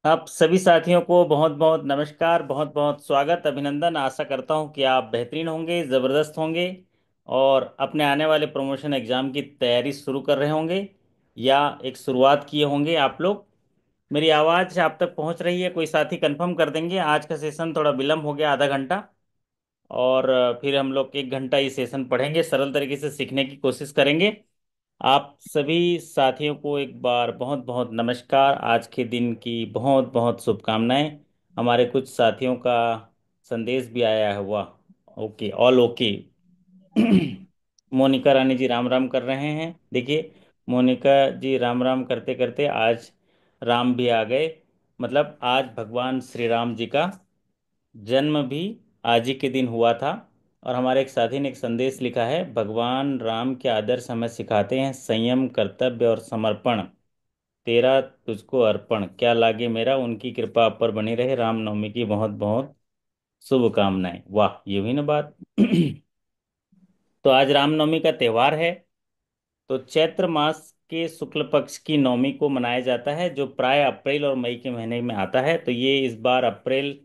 आप सभी साथियों को बहुत बहुत नमस्कार, बहुत बहुत स्वागत, अभिनंदन। आशा करता हूं कि आप बेहतरीन होंगे, ज़बरदस्त होंगे और अपने आने वाले प्रमोशन एग्ज़ाम की तैयारी शुरू कर रहे होंगे या एक शुरुआत किए होंगे आप लोग। मेरी आवाज़ आप तक पहुंच रही है? कोई साथी कंफर्म कर देंगे। आज का सेशन थोड़ा विलम्ब हो गया, आधा घंटा। और फिर हम लोग 1 घंटा ये सेशन पढ़ेंगे, सरल तरीके से सीखने की कोशिश करेंगे। आप सभी साथियों को एक बार बहुत बहुत नमस्कार, आज के दिन की बहुत बहुत शुभकामनाएं। हमारे कुछ साथियों का संदेश भी आया है, वाह, ओके, ऑल ओके। मोनिका रानी जी राम राम कर रहे हैं। देखिए, मोनिका जी राम राम करते करते आज राम भी आ गए। मतलब आज भगवान श्री राम जी का जन्म भी आज ही के दिन हुआ था। और हमारे एक साथी ने एक संदेश लिखा है, भगवान राम के आदर्श हमें सिखाते हैं, संयम, कर्तव्य और समर्पण, तेरा तुझको अर्पण, क्या लागे मेरा, उनकी कृपा आप पर बनी रहे, रामनवमी की बहुत बहुत शुभकामनाएं। वाह, ये हुई ना बात। तो आज रामनवमी का त्यौहार है। तो चैत्र मास के शुक्ल पक्ष की नवमी को मनाया जाता है, जो प्राय अप्रैल और मई के महीने में आता है। तो ये इस बार अप्रैल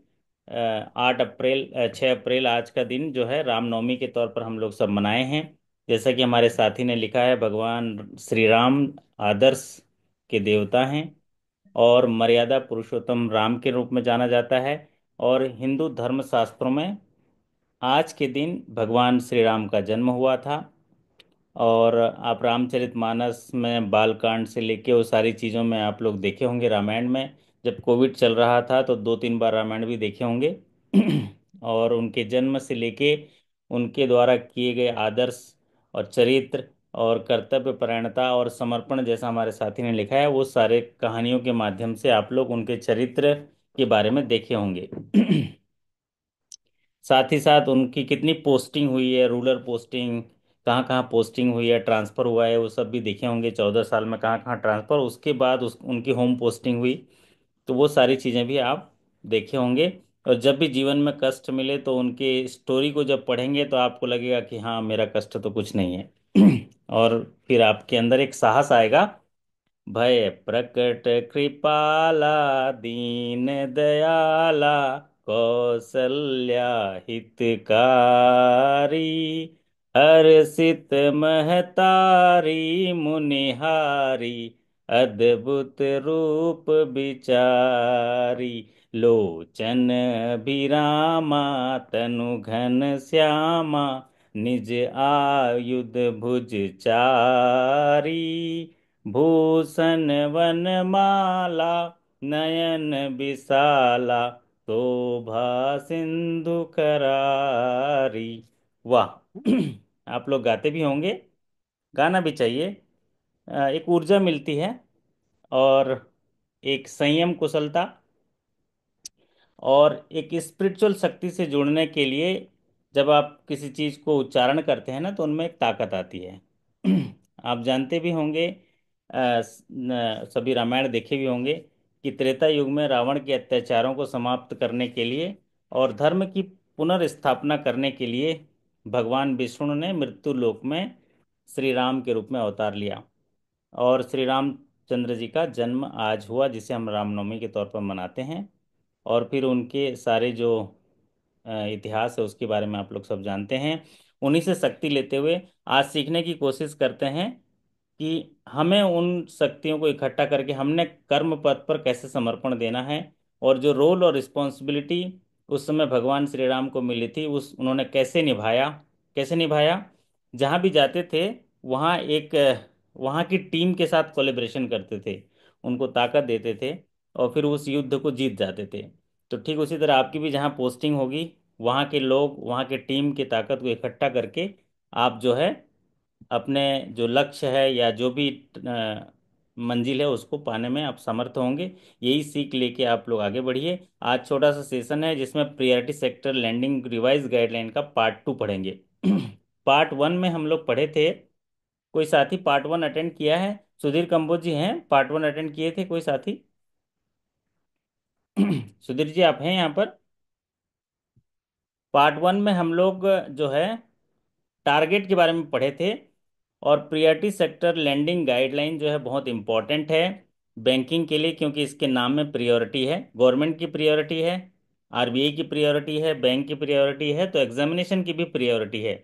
8 अप्रैल 6 अप्रैल आज का दिन जो है रामनवमी के तौर पर हम लोग सब मनाए हैं। जैसा कि हमारे साथी ने लिखा है, भगवान श्री राम आदर्श के देवता हैं और मर्यादा पुरुषोत्तम राम के रूप में जाना जाता है। और हिंदू धर्म शास्त्रों में आज के दिन भगवान श्री राम का जन्म हुआ था। और आप रामचरितमानस में बालकांड से लेके वो सारी चीज़ों में आप लोग देखे होंगे। रामायण में जब कोविड चल रहा था तो 2-3 बार रामायण भी देखे होंगे। और उनके जन्म से लेके उनके द्वारा किए गए आदर्श और चरित्र और कर्तव्य परायणता और समर्पण, जैसा हमारे साथी ने लिखा है, वो सारे कहानियों के माध्यम से आप लोग उनके चरित्र के बारे में देखे होंगे। साथ ही साथ उनकी कितनी पोस्टिंग हुई है, रूरल पोस्टिंग, कहाँ कहाँ पोस्टिंग हुई है, ट्रांसफ़र हुआ है, वो सब भी देखे होंगे। 14 साल में कहाँ कहाँ ट्रांसफ़र, उसके बाद उनकी होम पोस्टिंग हुई। तो वो सारी चीज़ें भी आप देखे होंगे। और जब भी जीवन में कष्ट मिले तो उनके स्टोरी को जब पढ़ेंगे तो आपको लगेगा कि हाँ, मेरा कष्ट तो कुछ नहीं है। और फिर आपके अंदर एक साहस आएगा। भय प्रकट कृपाला, दीन दयाला, कौसल्या हितकारी, हर्षित महतारी मुनिहारी, अद्भुत रूप विचारी, लोचन अभिरामा, तनु घन श्यामा, निज आयुध भुज चारी, भूषण वनमाला, नयन विशाला, शोभा सिंधु करारी। वाह। आप लोग गाते भी होंगे, गाना भी चाहिए। एक ऊर्जा मिलती है और एक संयम, कुशलता और एक स्पिरिचुअल शक्ति से जुड़ने के लिए जब आप किसी चीज़ को उच्चारण करते हैं ना, तो उनमें एक ताकत आती है। आप जानते भी होंगे, सभी रामायण देखे भी होंगे कि त्रेता युग में रावण के अत्याचारों को समाप्त करने के लिए और धर्म की पुनर्स्थापना करने के लिए भगवान विष्णु ने मृत्यु लोक में श्री राम के रूप में अवतार लिया। और श्री रामचंद्र जी का जन्म आज हुआ, जिसे हम रामनवमी के तौर पर मनाते हैं। और फिर उनके सारे जो इतिहास है उसके बारे में आप लोग सब जानते हैं। उन्हीं से शक्ति लेते हुए आज सीखने की कोशिश करते हैं कि हमें उन शक्तियों को इकट्ठा करके हमने कर्म पथ पर कैसे समर्पण देना है। और जो रोल और रिस्पॉन्सिबिलिटी उस समय भगवान श्री राम को मिली थी, उस उन्होंने कैसे निभाया, कैसे निभाया। जहाँ भी जाते थे वहाँ एक वहाँ की टीम के साथ कोलेब्रेशन करते थे, उनको ताकत देते थे और फिर उस युद्ध को जीत जाते थे। तो ठीक उसी तरह आपकी भी जहाँ पोस्टिंग होगी, वहाँ के लोग, वहाँ के टीम की ताकत को इकट्ठा करके आप जो है अपने जो लक्ष्य है या जो भी मंजिल है उसको पाने में आप समर्थ होंगे। यही सीख लेके आप लोग आगे बढ़िए। आज छोटा सा सेशन है जिसमें priority sector lending revise guideline का पार्ट 2 पढ़ेंगे। पार्ट 1 में हम लोग पढ़े थे। कोई साथी पार्ट 1 अटेंड किया है? सुधीर कंबोज जी हैं, पार्ट 1 अटेंड किए थे कोई साथी? सुधीर जी आप हैं यहाँ पर? पार्ट 1 में हम लोग जो है टारगेट के बारे में पढ़े थे। और प्रियरिटी सेक्टर लैंडिंग गाइडलाइन जो है बहुत इंपॉर्टेंट है। बैंकिंग के लिए, क्योंकि इसके नाम में प्रियोरिटी है, गवर्नमेंट की प्रियोरिटी है, आरबीआई की प्रियोरिटी है, बैंक की प्रियोरिटी है, तो एग्जामिनेशन की भी प्रियोरिटी है।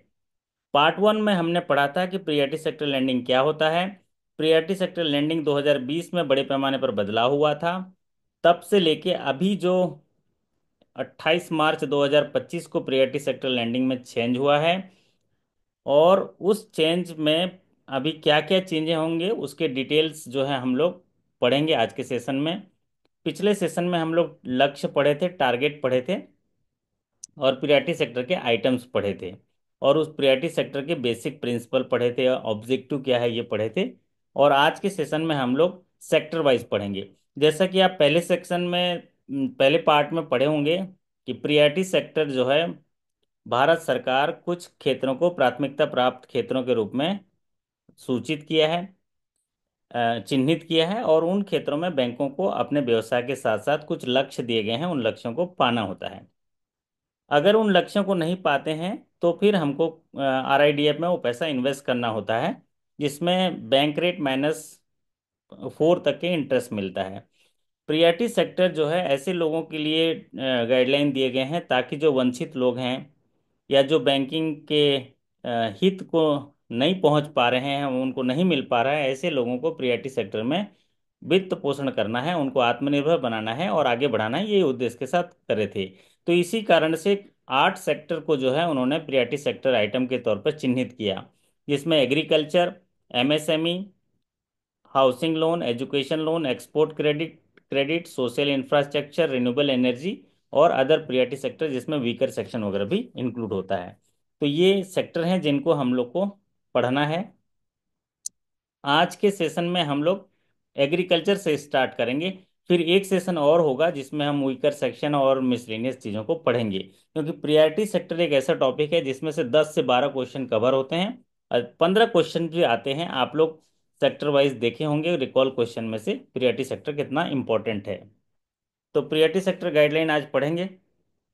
पार्ट वन में हमने पढ़ा था कि प्रियोरिटी सेक्टर लैंडिंग क्या होता है। प्रियोरिटी सेक्टर लैंडिंग 2020 में बड़े पैमाने पर बदलाव हुआ था। तब से लेके अभी जो 28 मार्च 2025 को प्रियोरिटी सेक्टर लैंडिंग में चेंज हुआ है, और उस चेंज में अभी क्या क्या चेंजेस होंगे उसके डिटेल्स जो है हम लोग पढ़ेंगे आज के सेशन में। पिछले सेशन में हम लोग लक्ष्य पढ़े थे, टारगेट पढ़े थे, और प्रियोरिटी सेक्टर के आइटम्स पढ़े थे, और उस प्रियोरिटी सेक्टर के बेसिक प्रिंसिपल पढ़े थे, ऑब्जेक्टिव क्या है ये पढ़े थे। और आज के सेशन में हम लोग सेक्टर वाइज पढ़ेंगे। जैसा कि आप पहले सेक्शन में पहले पार्ट में पढ़े होंगे कि प्रियोरिटी सेक्टर जो है, भारत सरकार कुछ क्षेत्रों को प्राथमिकता प्राप्त क्षेत्रों के रूप में सूचित किया है, चिन्हित किया है, और उन क्षेत्रों में बैंकों को अपने व्यवसाय के साथ साथ कुछ लक्ष्य दिए गए हैं, उन लक्ष्यों को पाना होता है। अगर उन लक्ष्यों को नहीं पाते हैं तो फिर हमको आरआईडीएफ में वो पैसा इन्वेस्ट करना होता है, जिसमें बैंक रेट -4 तक के इंटरेस्ट मिलता है। प्रियरिटी सेक्टर जो है ऐसे लोगों के लिए गाइडलाइन दिए गए हैं, ताकि जो वंचित लोग हैं या जो बैंकिंग के हित को नहीं पहुंच पा रहे हैं, उनको नहीं मिल पा रहा है, ऐसे लोगों को प्रियरिटी सेक्टर में वित्त पोषण करना है, उनको आत्मनिर्भर बनाना है और आगे बढ़ाना है, ये उद्देश्य के साथ करे थे। तो इसी कारण से 8 सेक्टर को जो है उन्होंने प्रियरिटी सेक्टर आइटम के तौर पर चिन्हित किया, जिसमें agriculture, MSME, housing loan, education loan, export credit credit social infrastructure, renewable energy और अदर प्रियरिटी सेक्टर, जिसमें वीकर सेक्शन वगैरह भी इंक्लूड होता है। तो ये सेक्टर हैं जिनको हम लोग को पढ़ना है। आज के सेशन में हम लोग एग्रीकल्चर से स्टार्ट करेंगे, फिर एक सेशन और होगा जिसमें हम वीकर सेक्शन और मिसलेनियस चीज़ों को पढ़ेंगे, क्योंकि प्रियरिटी सेक्टर एक ऐसा टॉपिक है जिसमें से 10 से 12 क्वेश्चन कवर होते हैं, और 15 क्वेश्चन भी आते हैं। आप लोग सेक्टर वाइज देखे होंगे रिकॉल क्वेश्चन में से प्रियरिटी सेक्टर कितना इंपॉर्टेंट है। तो प्रियरिटी सेक्टर गाइडलाइन आज पढ़ेंगे।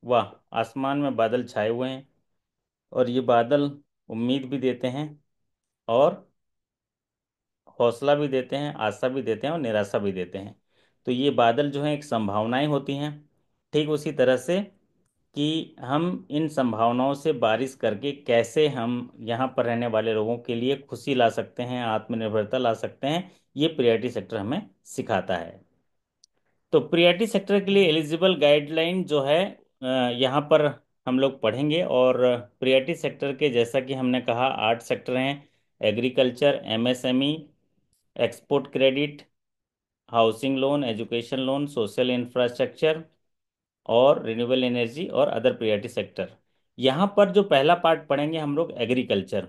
वाह, आसमान में बादल छाए हुए हैं, और ये बादल उम्मीद भी देते हैं, और हौसला भी देते हैं, आशा भी देते हैं, और निराशा भी देते हैं। तो ये बादल जो हैं एक संभावनाएं होती हैं, ठीक उसी तरह से कि हम इन संभावनाओं से बारिश करके कैसे हम यहाँ पर रहने वाले लोगों के लिए खुशी ला सकते हैं, आत्मनिर्भरता ला सकते हैं, ये प्रियरिटी सेक्टर हमें सिखाता है। तो प्रियरिटी सेक्टर के लिए एलिजिबल गाइडलाइन जो है यहाँ पर हम लोग पढ़ेंगे। और प्रियरिटी सेक्टर के, जैसा कि हमने कहा, 8 सेक्टर हैं: agriculture, MSME, export credit, housing loan, education loan, social infrastructure और रिन्यूएबल एनर्जी और अदर प्रियरिटी सेक्टर। यहाँ पर जो पहला पार्ट पढ़ेंगे हम लोग, एग्रीकल्चर।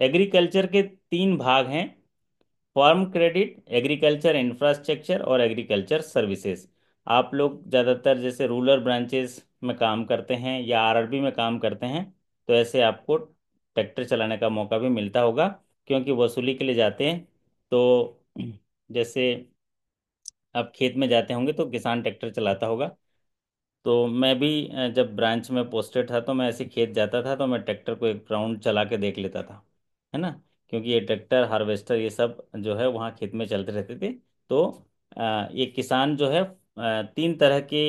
एग्रीकल्चर के 3 भाग हैं: फार्म क्रेडिट, एग्रीकल्चर इंफ्रास्ट्रक्चर और एग्रीकल्चर सर्विसेज। आप लोग ज़्यादातर जैसे रूरल ब्रांचेस में काम करते हैं या आरआरबी में काम करते हैं, तो ऐसे आपको ट्रैक्टर चलाने का मौका भी मिलता होगा, क्योंकि वसूली के लिए जाते हैं। तो जैसे आप खेत में जाते होंगे तो किसान ट्रैक्टर चलाता होगा। तो मैं भी जब ब्रांच में पोस्टेड था तो मैं ऐसे खेत जाता था, तो मैं ट्रैक्टर को एक राउंड चला के देख लेता था, है ना। क्योंकि ये ट्रैक्टर, हार्वेस्टर, ये सब जो है वहाँ खेत में चलते रहते थे। तो ये किसान जो है 3 तरह के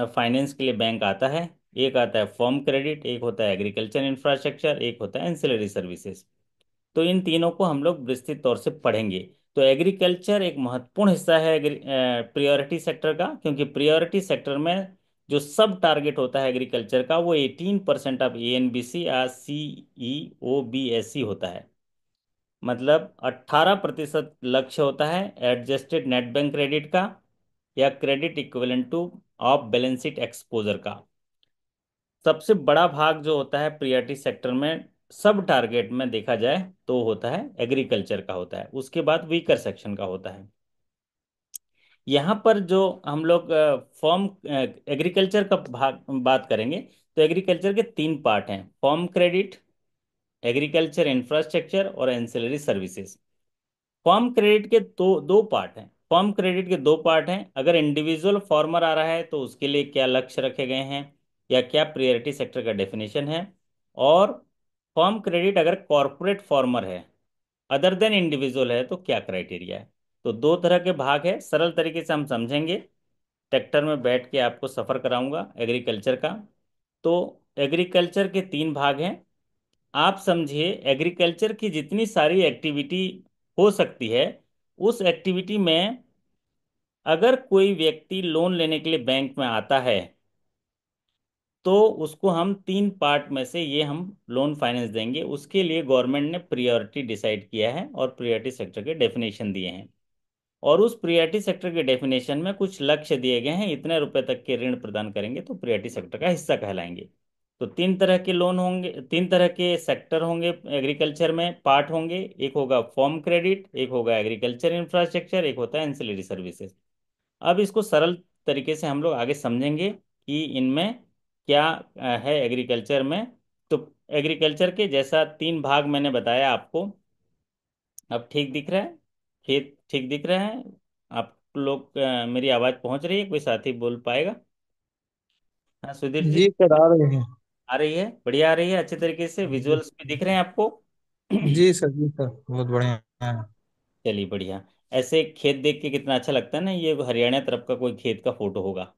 फाइनेंस के लिए बैंक आता है। एक आता है फॉर्म क्रेडिट, एक होता है एग्रीकल्चर इंफ्रास्ट्रक्चर, एक होता है एंसिलरी सर्विसेज। तो इन तीनों को हम लोग विस्तृत तौर से पढ़ेंगे। तो एग्रीकल्चर एक महत्वपूर्ण हिस्सा है प्रियोरिटी सेक्टर का, क्योंकि प्रियोरिटी सेक्टर में जो सब टारगेट होता है एग्रीकल्चर का, वो 18% ऑफ एएनबीसी या सीईओबीएसई होता है। मतलब 18% लक्ष्य होता है एडजस्टेड नेट बैंक क्रेडिट का, या credit equivalent two of balance sheet exposure का। सबसे बड़ा भाग जो होता है प्रियरिटी सेक्टर में सब टारगेट में देखा जाए तो होता है एग्रीकल्चर का होता है, उसके बाद वीकर सेक्शन का होता है। यहाँ पर जो हम लोग फॉर्म एग्रीकल्चर का भाग बात करेंगे, तो एग्रीकल्चर के 3 पार्ट हैं: फॉर्म क्रेडिट, एग्रीकल्चर इंफ्रास्ट्रक्चर और एंसिलरी सर्विसेज। फॉर्म क्रेडिट के दो दो पार्ट हैं। फॉर्म क्रेडिट के 2 पार्ट हैं। अगर इंडिविजुअल फार्मर आ रहा है तो उसके लिए क्या लक्ष्य रखे गए हैं, या क्या प्रियोरिटी सेक्टर का डेफिनेशन है। और फॉर्म क्रेडिट अगर कॉरपोरेट फार्मर है, अदर देन इंडिविजुअल है, तो क्या क्राइटेरिया है। तो दो तरह के भाग है, सरल तरीके से हम समझेंगे। ट्रैक्टर में बैठ के आपको सफ़र कराऊंगा एग्रीकल्चर का। तो एग्रीकल्चर के तीन भाग हैं। आप समझिए, एग्रीकल्चर की जितनी सारी एक्टिविटी हो सकती है, उस एक्टिविटी में अगर कोई व्यक्ति लोन लेने के लिए बैंक में आता है, तो उसको हम तीन पार्ट में से ये हम लोन फाइनेंस देंगे। उसके लिए गवर्नमेंट ने प्रियोरिटी डिसाइड किया है और प्रियोरिटी सेक्टर के डेफिनेशन दिए हैं। और उस प्रियोरिटी सेक्टर के डेफिनेशन में कुछ लक्ष्य दिए गए हैं, इतने रुपए तक के ऋण प्रदान करेंगे तो प्रियोरिटी सेक्टर का हिस्सा कहलाएंगे। तो तीन तरह के लोन होंगे, तीन तरह के सेक्टर होंगे एग्रीकल्चर में, पार्ट होंगे। एक होगा फार्म क्रेडिट, एक होगा एग्रीकल्चर इंफ्रास्ट्रक्चर, एक होता है एंसिलरी सर्विसेज। अब इसको सरल तरीके से हम लोग आगे समझेंगे कि इनमें क्या है एग्रीकल्चर में। तो एग्रीकल्चर के जैसा तीन भाग मैंने बताया आपको। अब ठीक दिख रहा है? खेत ठीक दिख रहा है? आप लोग मेरी आवाज़ पहुंच रही है? कोई साथी बोल पाएगा? हाँ सुधीर जी। जी सर, आ रहे हैं। आ रही है, बढ़िया आ रही है, अच्छे तरीके से जी विजुअल्स भी दिख रहे हैं आपको? जी सर, जी सर, बहुत बढ़िया है। चलिए बढ़िया। ऐसे खेत देख के कितना अच्छा लगता है ना, ये हरियाणा तरफ का कोई खेत का फोटो होगा।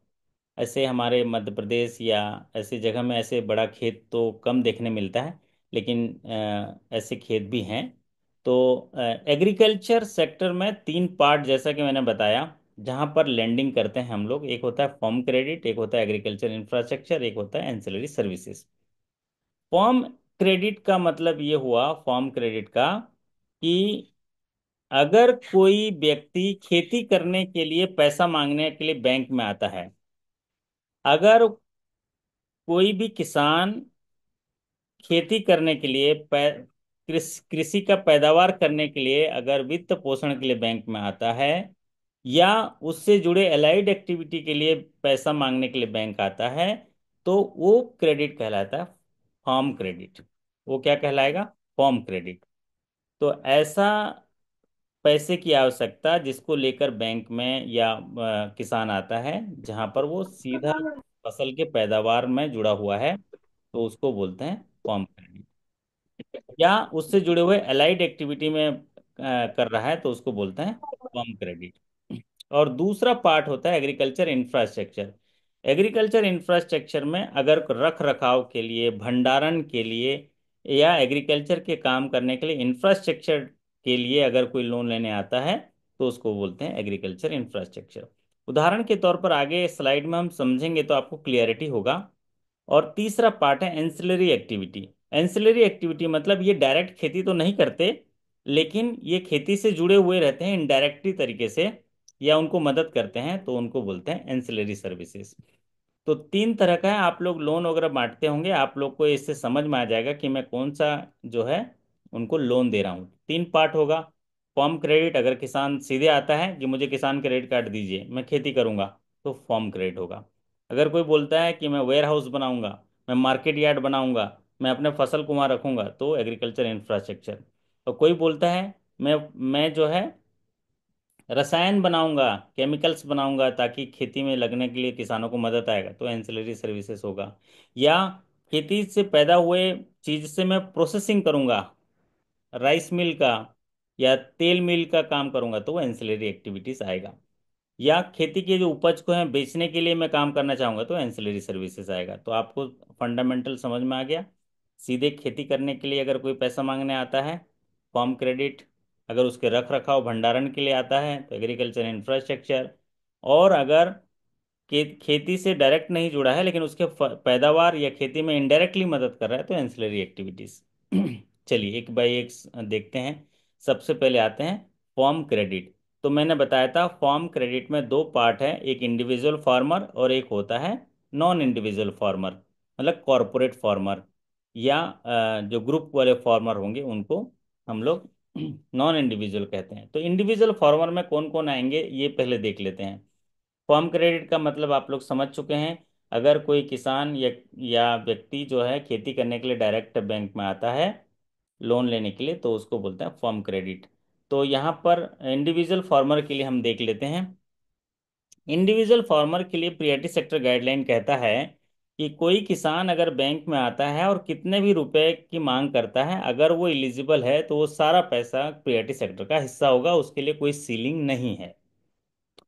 ऐसे हमारे मध्य प्रदेश या ऐसी जगह में ऐसे बड़ा खेत तो कम देखने मिलता है, लेकिन ऐसे खेत भी हैं। तो एग्रीकल्चर सेक्टर में तीन पार्ट जैसा कि मैंने बताया, जहाँ पर लैंडिंग करते हैं हम लोग। एक होता है फार्म क्रेडिट, एक होता है एग्रीकल्चर इंफ्रास्ट्रक्चर, एक होता है एंसिलरी सर्विसेज। फार्म क्रेडिट का मतलब ये हुआ, फार्म क्रेडिट का, कि अगर कोई व्यक्ति खेती करने के लिए पैसा मांगने के लिए बैंक में आता है, अगर कोई भी किसान खेती करने के लिए कृषि का पैदावार करने के लिए अगर वित्त पोषण के लिए बैंक में आता है, या उससे जुड़े एलाइड एक्टिविटी के लिए पैसा मांगने के लिए बैंक आता है, तो वो क्रेडिट कहलाता है, फार्म क्रेडिट। वो क्या कहलाएगा? Farm credit. तो ऐसा पैसे की आवश्यकता जिसको लेकर बैंक में या किसान आता है, जहां पर वो सीधा फसल के पैदावार में जुड़ा हुआ है, तो उसको बोलते हैं फार्म क्रेडिट। या उससे जुड़े हुए अलाइड एक्टिविटी में कर रहा है, तो उसको बोलते हैं फार्म क्रेडिट। और दूसरा पार्ट होता है एग्रीकल्चर इंफ्रास्ट्रक्चर। एग्रीकल्चर इंफ्रास्ट्रक्चर में अगर रख रखाव के लिए, भंडारण के लिए, या एग्रीकल्चर के काम करने के लिए इंफ्रास्ट्रक्चर के लिए अगर कोई लोन लेने आता है, तो उसको बोलते हैं एग्रीकल्चर इंफ्रास्ट्रक्चर। उदाहरण के तौर पर आगे स्लाइड में हम समझेंगे तो आपको क्लियरिटी होगा। और तीसरा पार्ट है एंसिलरी एक्टिविटी। एंसिलरी एक्टिविटी मतलब ये डायरेक्ट खेती तो नहीं करते, लेकिन ये खेती से जुड़े हुए रहते हैं इनडायरेक्टली तरीके से, या उनको मदद करते हैं, तो उनको बोलते हैं एंसिलरी सर्विसेज। तो तीन तरह का है। आप लोग लोन वगैरह बांटते होंगे, आप लोग को इससे समझ में आ जाएगा कि मैं कौन सा जो है उनको लोन दे रहा हूँ। तीन पार्ट होगा। फार्म क्रेडिट, अगर किसान सीधे आता है कि मुझे किसान क्रेडिट कार्ड दीजिए, मैं खेती करूंगा, तो फार्म क्रेडिट होगा। अगर कोई बोलता है कि मैं वेयर हाउस बनाऊंगा, मैं मार्केट यार्ड बनाऊंगा, मैं अपने फसल को वहाँ रखूंगा, तो एग्रीकल्चर इंफ्रास्ट्रक्चर। और कोई बोलता है मैं जो है रसायन बनाऊंगा, केमिकल्स बनाऊंगा ताकि खेती में लगने के लिए किसानों को मदद आएगा, तो एंसिलरी सर्विसेज होगा। या खेती से पैदा हुए चीज से मैं प्रोसेसिंग करूंगा, राइस मिल का या तेल मिल का काम करूंगा, तो वो एंसिलरी एक्टिविटीज आएगा। या खेती के जो उपज को है बेचने के लिए मैं काम करना चाहूंगा, तो एंसिलरी सर्विसेज आएगा। तो आपको फंडामेंटल समझ में आ गया। सीधे खेती करने के लिए अगर कोई पैसा मांगने आता है, फार्म क्रेडिट। अगर उसके रख रखाव भंडारण के लिए आता है, तो एग्रीकल्चर इंफ्रास्ट्रक्चर। और अगर खेती से डायरेक्ट नहीं जुड़ा है लेकिन उसके पैदावार या खेती में इनडायरेक्टली मदद कर रहा है, तो एंसिलरी एक्टिविटीज। चलिए एक बाय एक देखते हैं। सबसे पहले आते हैं फॉर्म क्रेडिट। तो मैंने बताया था फॉर्म क्रेडिट में दो पार्ट है, एक इंडिविजुअल फार्मर और एक होता है नॉन इंडिविजुअल फार्मर, मतलब कॉरपोरेट फार्मर, या जो ग्रुप वाले फार्मर होंगे उनको हम लोग नॉन इंडिविजुअल कहते हैं। तो इंडिविजुअल फार्मर में कौन कौन आएंगे ये पहले देख लेते हैं। फार्म क्रेडिट का मतलब आप लोग समझ चुके हैं। अगर कोई किसान या व्यक्ति जो है खेती करने के लिए डायरेक्ट बैंक में आता है लोन लेने के लिए, तो उसको बोलते हैं फार्म क्रेडिट। तो यहाँ पर इंडिविजुअल फार्मर के लिए हम देख लेते हैं। इंडिविजुअल फार्मर के लिए प्रियोरिटी सेक्टर गाइडलाइन कहता है कि कोई किसान अगर बैंक में आता है और कितने भी रुपए की मांग करता है, अगर वो इलिजिबल है तो वो सारा पैसा प्रियोरिटी सेक्टर का हिस्सा होगा, उसके लिए कोई सीलिंग नहीं है।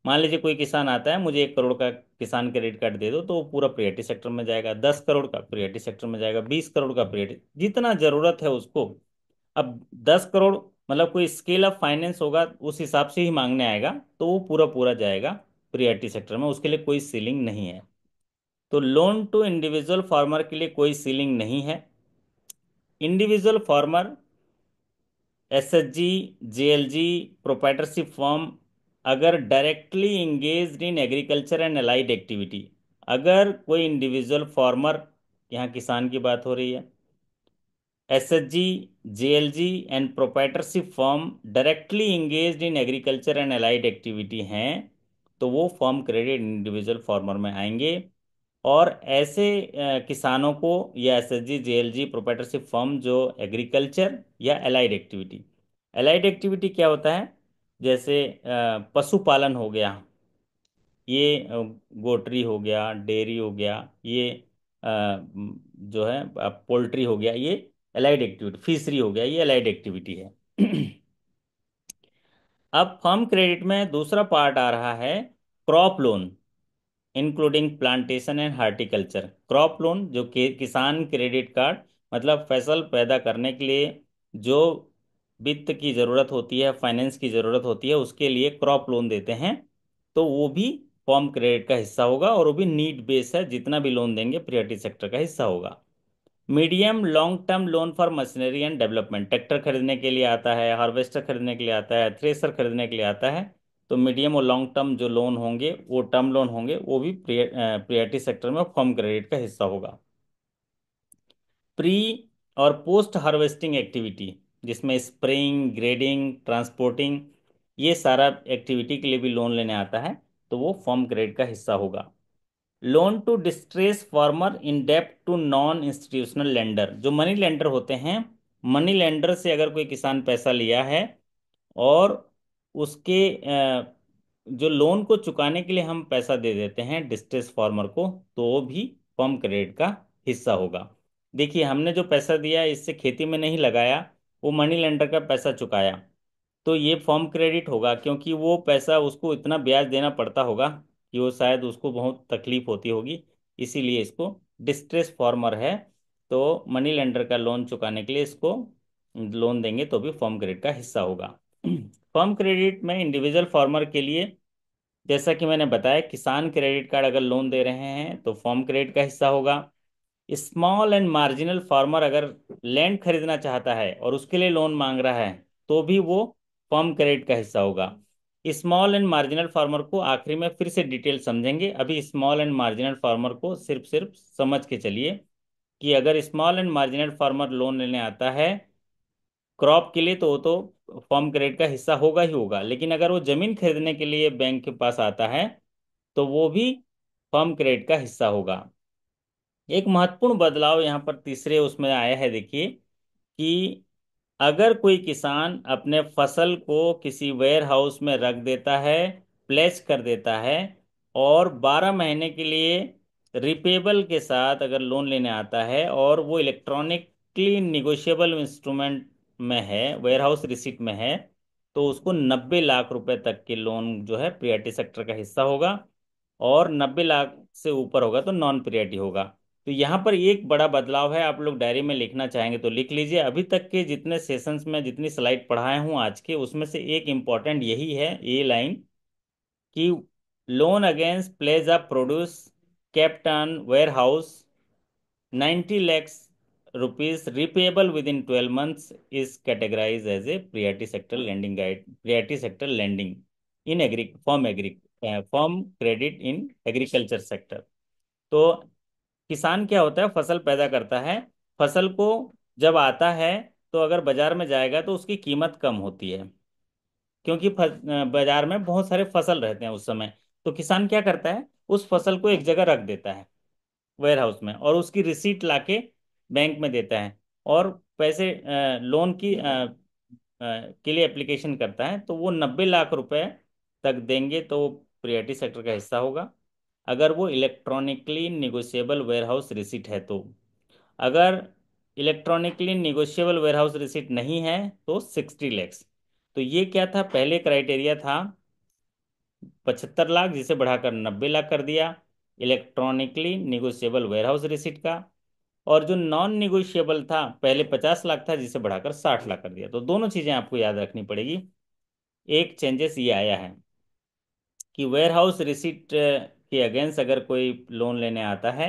मान लीजिए कोई किसान आता है, मुझे 1 करोड़ का किसान क्रेडिट कार्ड दे दो, तो वो पूरा प्रियोरिटी सेक्टर में जाएगा, 10 करोड़ का प्रियोरिटी सेक्टर में जाएगा, 20 करोड़ का प्रियोरिटी, जितना जरूरत है उसको। अब 10 करोड़ मतलब कोई स्केल ऑफ फाइनेंस होगा, उस हिसाब से ही मांगने आएगा, तो वो पूरा पूरा जाएगा प्रियोरिटी सेक्टर में, उसके लिए कोई सीलिंग नहीं है। तो लोन टू इंडिविजुअल फार्मर के लिए कोई सीलिंग नहीं है। Individual farmer, SHG, JLG, proprietorship firm, अगर directly engaged in agriculture and allied activity, अगर कोई इंडिविजुअल फार्मर, यहाँ किसान की बात हो रही है, SHG, JLG and proprietorship firm directly engaged in agriculture and allied activity हैं, तो वो फर्म क्रेडिट इंडिविजुअल फार्मर में आएंगे। और ऐसे किसानों को, या एसएचजी, जेएलजी, प्रोप्राइटरशिप फर्म जो एग्रीकल्चर या अलाइड एक्टिविटी, अलाइड एक्टिविटी क्या होता है, जैसे पशुपालन हो गया, ये गोटरी हो गया, डेयरी हो गया, ये जो है पोल्ट्री हो गया, ये अलाइड एक्टिविटी, फिशरी हो गया, ये अलाइड एक्टिविटी है। अब फार्म क्रेडिट में दूसरा पार्ट आ रहा है, crop loan, including plantation and horticulture. Crop loan जो किसान क्रेडिट कार्ड, मतलब फसल पैदा करने के लिए जो वित्त की ज़रूरत होती है, फाइनेंस की ज़रूरत होती है, उसके लिए क्रॉप लोन देते हैं, तो वो भी फार्म क्रेडिट का हिस्सा होगा, और वो भी नीड बेस है, जितना भी लोन देंगे प्रियोरिटी सेक्टर का हिस्सा होगा। Medium long term loan for machinery and development, tractor खरीदने के लिए आता है, हार्वेस्टर खरीदने के लिए आता है, थ्रेसर खरीदने के लिए आता है, तो मीडियम और लॉन्ग टर्म जो लोन होंगे, वो टर्म लोन होंगे, वो भी प्रियोरिटी सेक्टर में फर्म क्रेडिट का हिस्सा होगा। प्री और पोस्ट हार्वेस्टिंग एक्टिविटी, जिसमें स्प्रेइंग, ग्रेडिंग, ट्रांसपोर्टिंग, ये सारा एक्टिविटी के लिए भी लोन लेने आता है, तो वो फर्म क्रेडिट का हिस्सा होगा। Loan to distress farmer in डेप्ट टू नॉन इंस्टीट्यूशनल लेंडर, जो मनी लेंडर होते हैं, मनी लेंडर से अगर कोई किसान पैसा लिया है और उसके जो लोन को चुकाने के लिए हम पैसा दे देते हैं डिस्ट्रेस फार्मर को, तो वो भी फर्म क्रेडिट का हिस्सा होगा। देखिए, हमने जो पैसा दिया इससे खेती में नहीं लगाया, वो मनी लेंडर का पैसा चुकाया, तो ये फर्म क्रेडिट होगा, क्योंकि वो पैसा उसको इतना ब्याज देना पड़ता होगा कि वो शायद उसको बहुत तकलीफ होती होगी, इसीलिए इसको डिस्ट्रेस फार्मर है, तो मनी लेंडर का लोन चुकाने के लिए इसको लोन देंगे, तो भी फर्म क्रेडिट का हिस्सा होगा। फर्म क्रेडिट में इंडिविजुअल फार्मर के लिए, जैसा कि मैंने बताया, किसान क्रेडिट कार्ड अगर लोन दे रहे हैं तो फर्म क्रेडिट का हिस्सा होगा। स्मॉल एंड मार्जिनल फार्मर अगर लैंड खरीदना चाहता है और उसके लिए लोन मांग रहा है, तो भी वो फर्म क्रेडिट का हिस्सा होगा। स्मॉल एंड मार्जिनल फार्मर को आखिरी में फिर से डिटेल समझेंगे, अभी स्मॉल एंड मार्जिनल फार्मर को सिर्फ सिर्फ समझ के चलिए, कि अगर small and marginal farmer loan लेने आता है क्रॉप के लिए, तो वो तो फर्म क्रेडिट का हिस्सा होगा ही होगा, लेकिन अगर वो जमीन खरीदने के लिए बैंक के पास आता है, तो वो भी फर्म क्रेडिट का हिस्सा होगा। एक महत्वपूर्ण बदलाव यहाँ पर तीसरे उसमें आया है, देखिए, कि अगर कोई किसान अपने फसल को किसी वेयर हाउस में रख देता है, प्लेस कर देता है, और 12 महीने के लिए रिपेबल के साथ अगर लोन लेने आता है, और वो इलेक्ट्रॉनिकली निगोशिएबल इंस्ट्रूमेंट में है, वेयर हाउस रिसिप्ट में है, तो उसको 90 लाख रुपए तक के लोन जो है प्रियोरिटी सेक्टर का हिस्सा होगा, और 90 लाख से ऊपर होगा तो नॉन प्रियोरिटी होगा। तो यहाँ पर एक बड़ा बदलाव है, आप लोग डायरी में लिखना चाहेंगे तो लिख लीजिए। अभी तक के जितने सेशंस में जितनी स्लाइड पढ़ाए हूँ आज के, उसमें से एक इम्पॉर्टेंट यही है, ये लाइन, कि loan against pledge of produce kept on warehouse 90 lakhs rupees repayable within 12 months is categorized as a priority sector lending guide, priority sector lending in farm credit in agriculture sector। तो किसान क्या होता है, फसल पैदा करता है, फसल को जब आता है, तो अगर बाजार में जाएगा तो उसकी कीमत कम होती है, क्योंकि बाजार में बहुत सारे फसल रहते हैं उस समय। तो किसान क्या करता है, उस फसल को एक जगह रख देता है वेयर हाउस में, और उसकी रिसीट लाके बैंक में देता है, और पैसे लोन की के लिए एप्लीकेशन करता है, तो वो 90 लाख रुपए तक देंगे तो वो प्रियोरिटी सेक्टर का हिस्सा होगा। अगर वो इलेक्ट्रॉनिकली निगोशिएबल वेयरहाउस रिसिट है तो। अगर इलेक्ट्रॉनिकली निगोशिएबल वेयरहाउस रिसिट नहीं है तो 60 लैक्स। तो ये क्या था, पहले क्राइटेरिया था 75 लाख, जिसे बढ़ाकर 90 लाख कर दिया इलेक्ट्रॉनिकली निगोशिएबल वेयरहाउस रिसिट का। और जो नॉन निगोशिएबल था पहले 50 लाख था, जिसे बढ़ाकर 60 लाख कर दिया। तो दोनों चीजें आपको याद रखनी पड़ेगी। एक चेंजेस ये आया है कि वेयर हाउस रिसिट के अगेंस्ट अगर कोई लोन लेने आता है,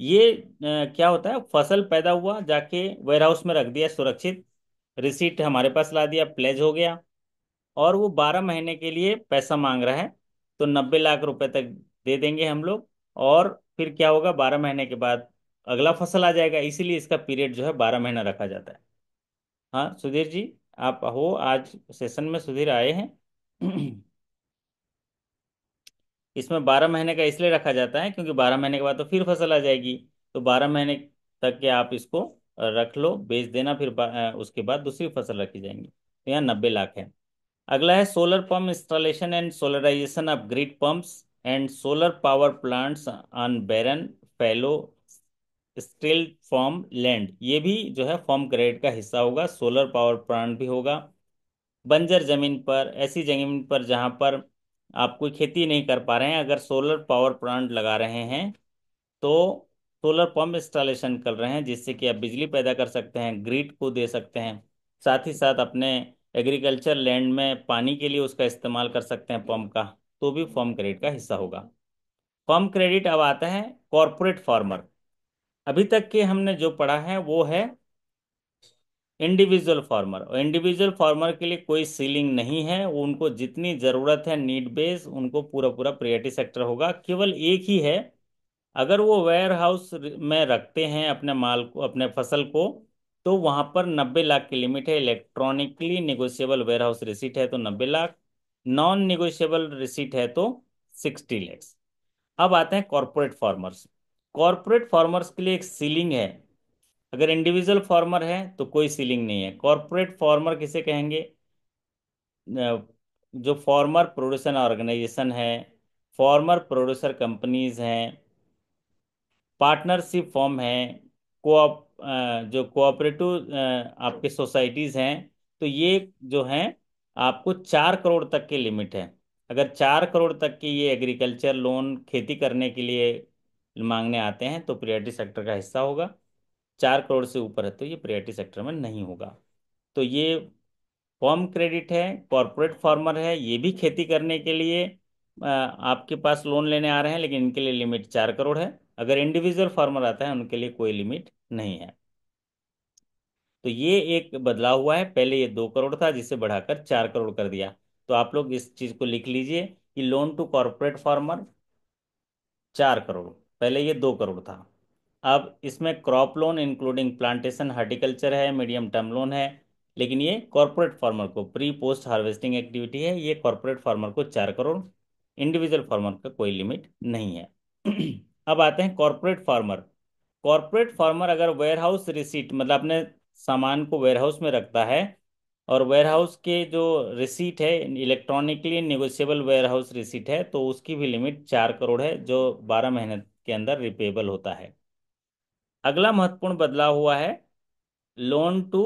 ये क्या होता है, फसल पैदा हुआ, जाके वेयर हाउस में रख दिया सुरक्षित, रिसिट हमारे पास ला दिया, प्लेज हो गया, और वो 12 महीने के लिए पैसा मांग रहा है, तो 90 लाख रुपए तक दे देंगे हम लोग। और फिर क्या होगा, 12 महीने के बाद अगला फसल आ जाएगा, इसीलिए इसका पीरियड जो है 12 महीना रखा जाता है। हाँ सुधीर जी, आप हो आज सेशन में, सुधीर आए हैं। इसमें 12 महीने का इसलिए रखा जाता है क्योंकि 12 महीने के बाद तो फिर फसल आ जाएगी। तो 12 महीने तक के आप इसको रख लो, बेच देना, फिर उसके बाद दूसरी फसल रखी जाएंगी। तो यहाँ 90 लाख है। अगला है solar pump installation and solarization of grid pumps and solar power plants on barren fallow still farm land. ये भी जो है फॉर्म क्रेडिट का हिस्सा होगा। सोलर पावर प्लांट भी होगा बंजर जमीन पर, ऐसी जमीन पर जहां पर आप कोई खेती नहीं कर पा रहे हैं, अगर सोलर पावर प्लांट लगा रहे हैं तो सोलर पंप इंस्टॉलेशन कर रहे हैं, जिससे कि आप बिजली पैदा कर सकते हैं, ग्रिड को दे सकते हैं, साथ ही साथ अपने एग्रीकल्चर लैंड में पानी के लिए उसका इस्तेमाल कर सकते हैं पंप का, तो भी फॉर्म क्रेडिट का हिस्सा होगा। फॉर्म क्रेडिट अब आता है कॉरपोरेट फार्मर। अभी तक के हमने जो पढ़ा है वो है इंडिविजुअल फार्मर, और इंडिविजुअल फार्मर के लिए कोई सीलिंग नहीं है, वो उनको जितनी ज़रूरत है नीड बेस, उनको पूरा पूरा प्रियोरिटी सेक्टर होगा। केवल एक ही है, अगर वो वेयर हाउस में रखते हैं अपने माल को, अपने फसल को, तो वहां पर 90 लाख की लिमिट है। Electronically negotiable warehouse receipt है तो 90 लाख, नॉन निगोशिएबल रिसीट है तो 60 लैक्स। अब आते हैं कॉरपोरेट फार्मर्स। कॉरपोरेट फार्मर्स के लिए एक सीलिंग है। अगर इंडिविजुअल फार्मर है तो कोई सीलिंग नहीं है। कॉरपोरेट फार्मर किसे कहेंगे, जो फार्मर प्रोड्यूसर ऑर्गेनाइजेशन है, फार्मर प्रोड्यूसर कंपनीज हैं, पार्टनरशिप फॉर्म है, कोऑप जो कोऑपरेटिव आपके सोसाइटीज़ हैं, तो ये जो हैं आपको 4 करोड़ तक की लिमिट है। अगर 4 करोड़ तक की ये एग्रीकल्चर लोन खेती करने के लिए मांगने आते हैं तो प्रियोरिटी सेक्टर का हिस्सा होगा। 4 करोड़ से ऊपर है तो ये प्रियोरिटी सेक्टर में नहीं होगा। तो ये फॉर्म क्रेडिट है, कॉरपोरेट फार्मर है, ये भी खेती करने के लिए आपके पास लोन लेने आ रहे हैं, लेकिन इनके लिए लिमिट 4 करोड़ है। अगर इंडिविजुअल फार्मर आता है उनके लिए कोई लिमिट नहीं है। तो ये एक बदलाव हुआ है, पहले ये 2 करोड़ था जिसे बढ़ाकर 4 करोड़ कर दिया। तो आप लोग इस चीज को लिख लीजिए कि loan to corporate farmer 4 crore, पहले ये 2 करोड़ था। अब इसमें crop loan including plantation horticulture है, मीडियम टर्म लोन है, लेकिन ये कॉरपोरेट फार्मर को प्री पोस्ट हार्वेस्टिंग एक्टिविटी है, ये कॉरपोरेट फार्मर को 4 करोड़, इंडिविजुअल फार्मर का कोई लिमिट नहीं है। अब आते हैं कॉरपोरेट फार्मर। कॉरपोरेट फार्मर अगर वेयर हाउस रिसीट, मतलब अपने सामान को वेयर हाउस में रखता है, और वेयर हाउस के जो रिसीट है electronically negotiable warehouse receipt है, तो उसकी भी लिमिट 4 करोड़ है, जो 12 महीने के अंदर रिपेबल होता है। अगला महत्वपूर्ण बदलाव हुआ है loan to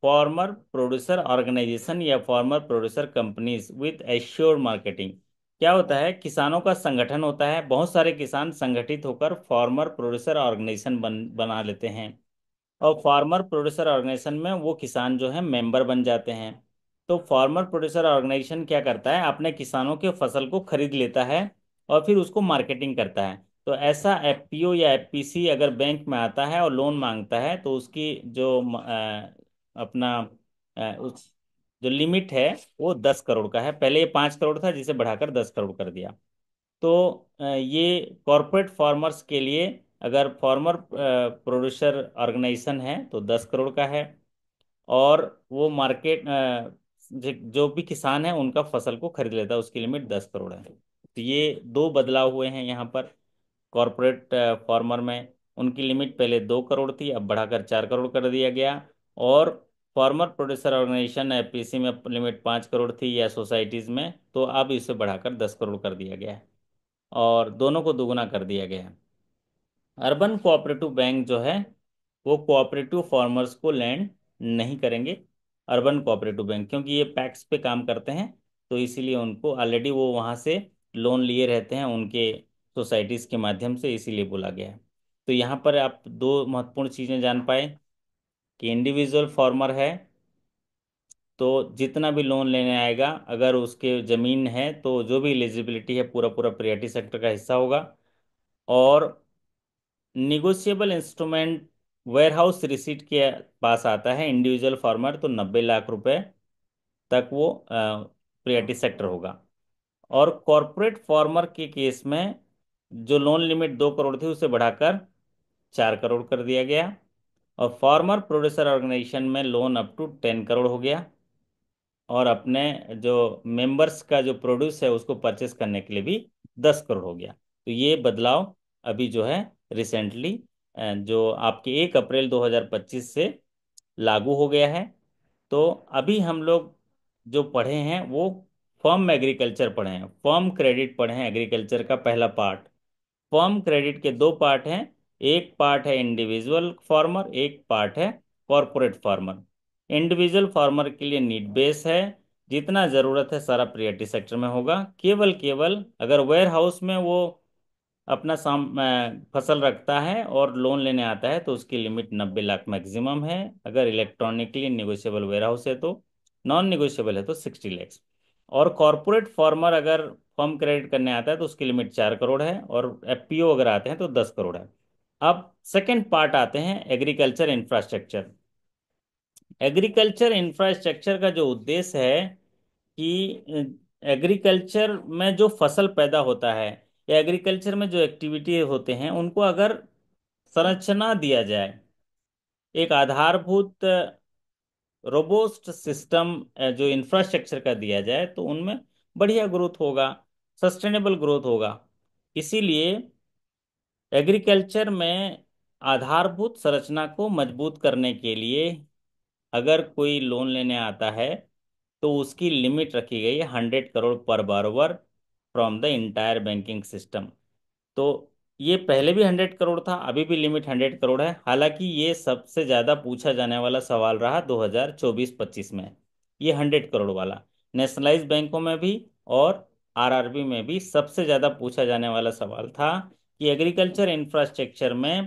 farmer producer organisation या farmer producer companies with assured marketing. क्या होता है, किसानों का संगठन होता है, बहुत सारे किसान संगठित होकर फार्मर प्रोड्यूसर ऑर्गेनाइजेशन बना लेते हैं, और फार्मर प्रोड्यूसर ऑर्गेनाइजेशन में वो किसान जो है मेंबर बन जाते हैं। तो फार्मर प्रोड्यूसर ऑर्गेनाइजेशन क्या करता है, अपने किसानों के फसल को खरीद लेता है और फिर उसको मार्केटिंग करता है। तो ऐसा एफपीओ या एफपीसी अगर बैंक में आता है और लोन मांगता है, तो उसकी जो अपना उस जो लिमिट है वो 10 करोड़ का है। पहले ये 5 करोड़ था जिसे बढ़ाकर 10 करोड़ कर दिया। तो ये कॉरपोरेट फार्मर्स के लिए, अगर फार्मर प्रोड्यूसर ऑर्गेनाइजेशन है तो 10 करोड़ का है, और वो मार्केट जो भी किसान है उनका फसल को खरीद लेता है, उसकी लिमिट 10 करोड़ है। तो ये दो बदलाव हुए हैं यहाँ पर कॉरपोरेट फार्मर में। उनकी लिमिट पहले 2 करोड़ थी, अब बढ़ाकर 4 करोड़ कर दिया गया। और फार्मर प्रोड्यूसर ऑर्गेनाइजेशन एपीसी में लिमिट 5 करोड़ थी या सोसाइटीज़ में, तो अब इसे बढ़ाकर 10 करोड़ कर दिया गया है। और दोनों को दुगना कर दिया गया है। अर्बन कोऑपरेटिव बैंक जो है वो कोऑपरेटिव फार्मर्स को लैंड नहीं करेंगे। अर्बन कोऑपरेटिव बैंक, क्योंकि ये पैक्स पे काम करते हैं, तो इसीलिए उनको ऑलरेडी वो वहाँ से लोन लिए रहते हैं उनके सोसाइटीज़ के माध्यम से, इसीलिए बोला गया है। तो यहाँ पर आप दो महत्वपूर्ण चीज़ें जान पाए कि इंडिविजुअल फार्मर है तो जितना भी लोन लेने आएगा, अगर उसके ज़मीन है तो जो भी एलिजिबिलिटी है पूरा पूरा प्रियरिटी सेक्टर का हिस्सा होगा। और negotiable instrument warehouse receipt के पास आता है इंडिविजुअल फार्मर, तो 90 लाख रुपए तक वो प्रियरिटी सेक्टर होगा। और कॉरपोरेट फार्मर के केस में जो लोन लिमिट 2 करोड़ थी उसे बढ़ाकर 4 करोड़ कर दिया गया। और फार्मर प्रोड्यूसर ऑर्गेनाइजेशन में लोन अप टू 10 करोड़ हो गया। और अपने जो मेंबर्स का जो प्रोड्यूस है उसको परचेस करने के लिए भी 10 करोड़ हो गया। तो ये बदलाव अभी जो है रिसेंटली जो आपके 1 अप्रैल 2025 से लागू हो गया है। तो अभी हम लोग जो पढ़े हैं वो फर्म एग्रीकल्चर पढ़े हैं, फर्म क्रेडिट पढ़े हैं, एग्रीकल्चर का पहला पार्ट। फर्म क्रेडिट के दो पार्ट हैं, एक पार्ट है इंडिविजुअल फार्मर, एक पार्ट है कॉरपोरेट फार्मर। इंडिविजुअल फार्मर के लिए नीड बेस है, जितना ज़रूरत है सारा प्रियरिटी सेक्टर में होगा। केवल केवल अगर वेयर हाउस में वो अपना फसल रखता है और लोन लेने आता है तो उसकी लिमिट 90 लाख मैक्सिमम है। अगर इलेक्ट्रॉनिकली निगोशिएबल वेयर हाउस है तो, नॉन निगोशिएबल है तो 60 लैक्स। और कॉरपोरेट फार्मर अगर फर्म क्रेडिट करने आता है तो उसकी लिमिट 4 करोड़ है, और एफपीओ अगर आते हैं तो 10 करोड़ है। अब सेकेंड पार्ट आते हैं एग्रीकल्चर इंफ्रास्ट्रक्चर। एग्रीकल्चर इंफ्रास्ट्रक्चर का जो उद्देश्य है कि एग्रीकल्चर में जो फसल पैदा होता है या एग्रीकल्चर में जो एक्टिविटी होते हैं उनको अगर संरचना दिया जाए, एक आधारभूत रोबोस्ट सिस्टम जो इंफ्रास्ट्रक्चर का दिया जाए, तो उनमें बढ़िया ग्रोथ होगा, सस्टेनेबल ग्रोथ होगा। इसीलिए एग्रीकल्चर में आधारभूत संरचना को मजबूत करने के लिए अगर कोई लोन लेने आता है तो उसकी लिमिट रखी गई है 100 करोड़ पर बारोवर from the entire banking system. तो ये पहले भी 100 करोड़ था, अभी भी लिमिट 100 करोड़ है। हालांकि ये सबसे ज़्यादा पूछा जाने वाला सवाल रहा 2024-25 में, ये 100 करोड़ वाला। नेशनलाइज बैंकों में भी और आरआरबी में भी सबसे ज़्यादा पूछा जाने वाला सवाल था कि एग्रीकल्चर इंफ्रास्ट्रक्चर में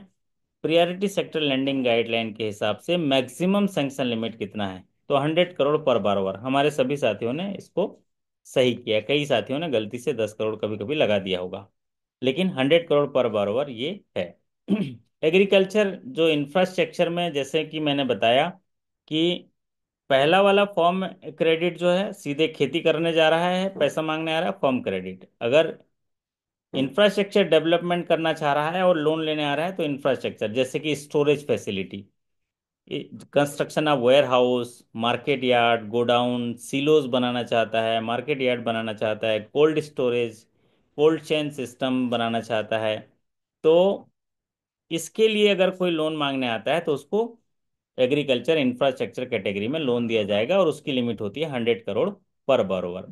प्रियरिटी सेक्टर लैंडिंग गाइडलाइन के हिसाब से मैक्सिमम सैंक्शन लिमिट कितना है। तो 100 करोड़ पर बारोवर। हमारे सभी साथियों ने इसको सही किया, कई साथियों ने गलती से 10 करोड़ कभी कभी लगा दिया होगा, लेकिन 100 करोड़ पर बारोवर ये है। एग्रीकल्चर जो इंफ्रास्ट्रक्चर में, जैसे कि मैंने बताया कि पहला वाला फॉर्म क्रेडिट जो है सीधे खेती करने जा रहा है, पैसा मांगने आ रहा है, फॉर्म क्रेडिट। अगर इंफ्रास्ट्रक्चर डेवलपमेंट करना चाह रहा है और लोन लेने आ रहा है तो इंफ्रास्ट्रक्चर जैसे कि storage facility, construction of warehouse, market yard, godown, silos बनाना चाहता है, मार्केट यार्ड बनाना चाहता है, cold storage, cold chain system बनाना चाहता है, तो इसके लिए अगर कोई लोन मांगने आता है तो उसको एग्रीकल्चर इंफ्रास्ट्रक्चर कैटेगरी में लोन दिया जाएगा, और उसकी लिमिट होती है 100 करोड़ पर बारोवर।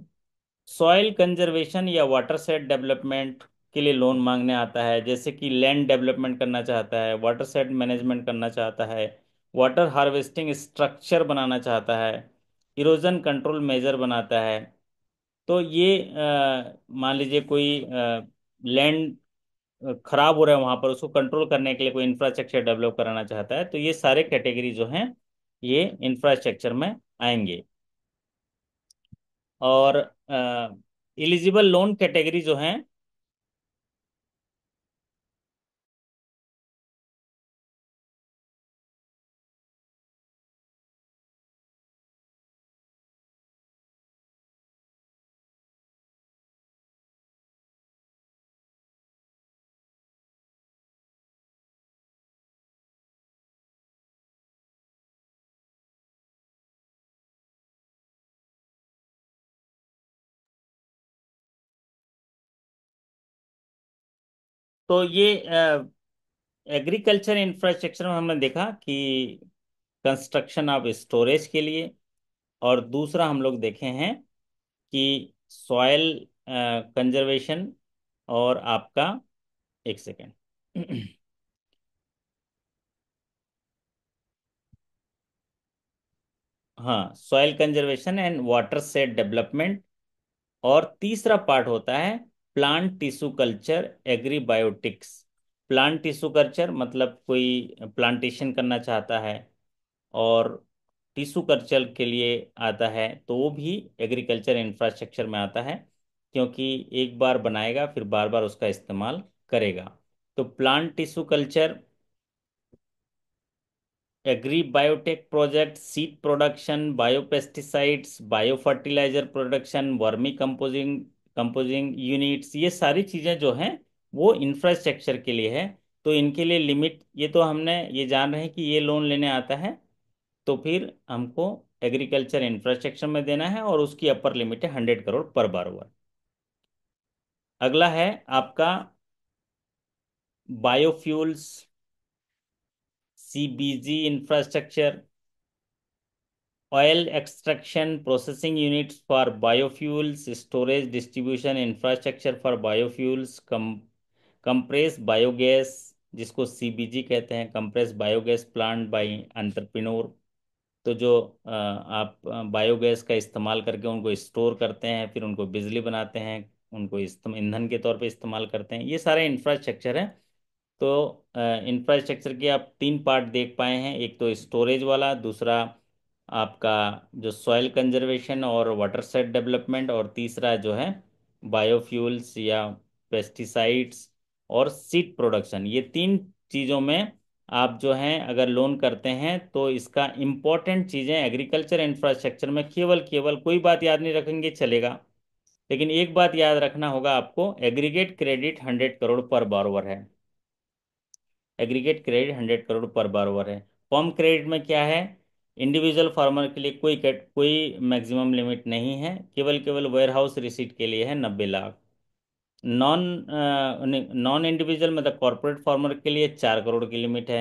सॉइल कंजर्वेशन या वाटर सेट डेवलपमेंट के लिए लोन मांगने आता है, जैसे कि लैंड डेवलपमेंट करना चाहता है, वाटर सेट मैनेजमेंट करना चाहता है, वाटर हार्वेस्टिंग स्ट्रक्चर बनाना चाहता है, इरोजन कंट्रोल मेजर बनाता है। तो ये मान लीजिए कोई लैंड खराब हो रहा है वहां पर, उसको कंट्रोल करने के लिए कोई इंफ्रास्ट्रक्चर डेवलप कराना चाहता है, तो ये सारे कैटेगरी जो हैं ये इंफ्रास्ट्रक्चर में आएंगे। और एलिजिबल लोन कैटेगरी जो हैं, तो ये एग्रीकल्चर इंफ्रास्ट्रक्चर में हमने देखा कि कंस्ट्रक्शन ऑफ स्टोरेज के लिए, और दूसरा हम लोग देखे हैं कि सॉयल कंजर्वेशन और आपका, एक सेकेंड। हाँ, soil conservation and watershed development. और तीसरा पार्ट होता है plant tissue culture agribiotics. Plant tissue culture मतलब कोई प्लांटेशन करना चाहता है, और टिश्यू कल्चर के लिए आता है तो वो भी एग्रीकल्चर इंफ्रास्ट्रक्चर में आता है, क्योंकि एक बार बनाएगा फिर बार बार उसका इस्तेमाल करेगा। तो plant tissue culture, agri biotech project, seed production, biopesticides, bio fertilizer production, vermi composting composting units, ये सारी चीज़ें जो हैं वो इंफ्रास्ट्रक्चर के लिए है। तो इनके लिए लिमिट, ये तो हमने ये जान रहे हैं कि ये लोन लेने आता है तो फिर हमको एग्रीकल्चर इंफ्रास्ट्रक्चर में देना है, और उसकी अपर लिमिट है 100 करोड़ पर बारोवर। अगला है आपका biofuels, CBG infrastructure, oil extraction processing units for biofuels, storage distribution infrastructure for biofuels, compressed biogas, जिसको सीबीजी कहते हैं, compress biogas plant by entrepreneur. तो जो आप बायोगैस का इस्तेमाल करके उनको स्टोर करते हैं, फिर उनको बिजली बनाते हैं, उनको ईंधन के तौर पे इस्तेमाल करते हैं, ये सारे इंफ्रास्ट्रक्चर है। तो इंफ्रास्ट्रक्चर के आप तीन पार्ट देख पाए हैं, एक तो स्टोरेज वाला, दूसरा आपका जो सॉइल कंजर्वेशन और वाटर सेट डेवलपमेंट, और तीसरा जो है बायोफ्यूल्स या पेस्टिसाइड्स और सीड प्रोडक्शन। ये तीन चीज़ों में आप जो हैं अगर लोन करते हैं तो इसका इम्पोर्टेंट चीज़ें एग्रीकल्चर इंफ्रास्ट्रक्चर में केवल केवल कोई बात याद नहीं रखेंगे चलेगा, लेकिन एक बात याद रखना होगा आपको, एग्रीगेट क्रेडिट 100 करोड़ पर बारोवर है। एग्रीगेट क्रेडिट 100 करोड़ पर बारोवर है। फॉर्म क्रेडिट में क्या है, इंडिविजुअल फार्मर के लिए कोई मैक्सिमम लिमिट नहीं है, केवल केवल वेयर हाउस रिसीट के लिए है 90 लाख। नॉन नॉन इंडिविजुअल मतलब कॉर्पोरेट फार्मर के लिए 4 करोड़ की लिमिट है।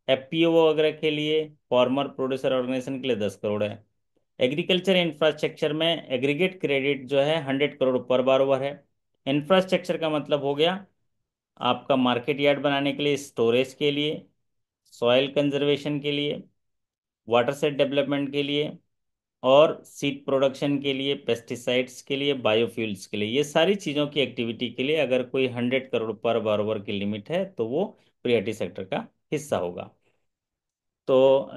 एफपीओ वगैरह के लिए, फार्मर प्रोड्यूसर ऑर्गेनाइजेशन के लिए 10 करोड़ है। एग्रीकल्चर इंफ्रास्ट्रक्चर में एग्रीगेट क्रेडिट जो है 100 करोड़ पर बारोवर है। इंफ्रास्ट्रक्चर का मतलब हो गया आपका मार्केट यार्ड बनाने के लिए, स्टोरेज के लिए, सॉइल कंजर्वेशन के लिए, वाटर सेट डेवलपमेंट के लिए, और सीड प्रोडक्शन के लिए, पेस्टिसाइड्स के लिए, बायोफ्यूल्स के लिए, ये सारी चीज़ों की एक्टिविटी के लिए अगर कोई 100 करोड़ पर बारोवर की लिमिट है तो वो प्रियरिटी सेक्टर का हिस्सा होगा। तो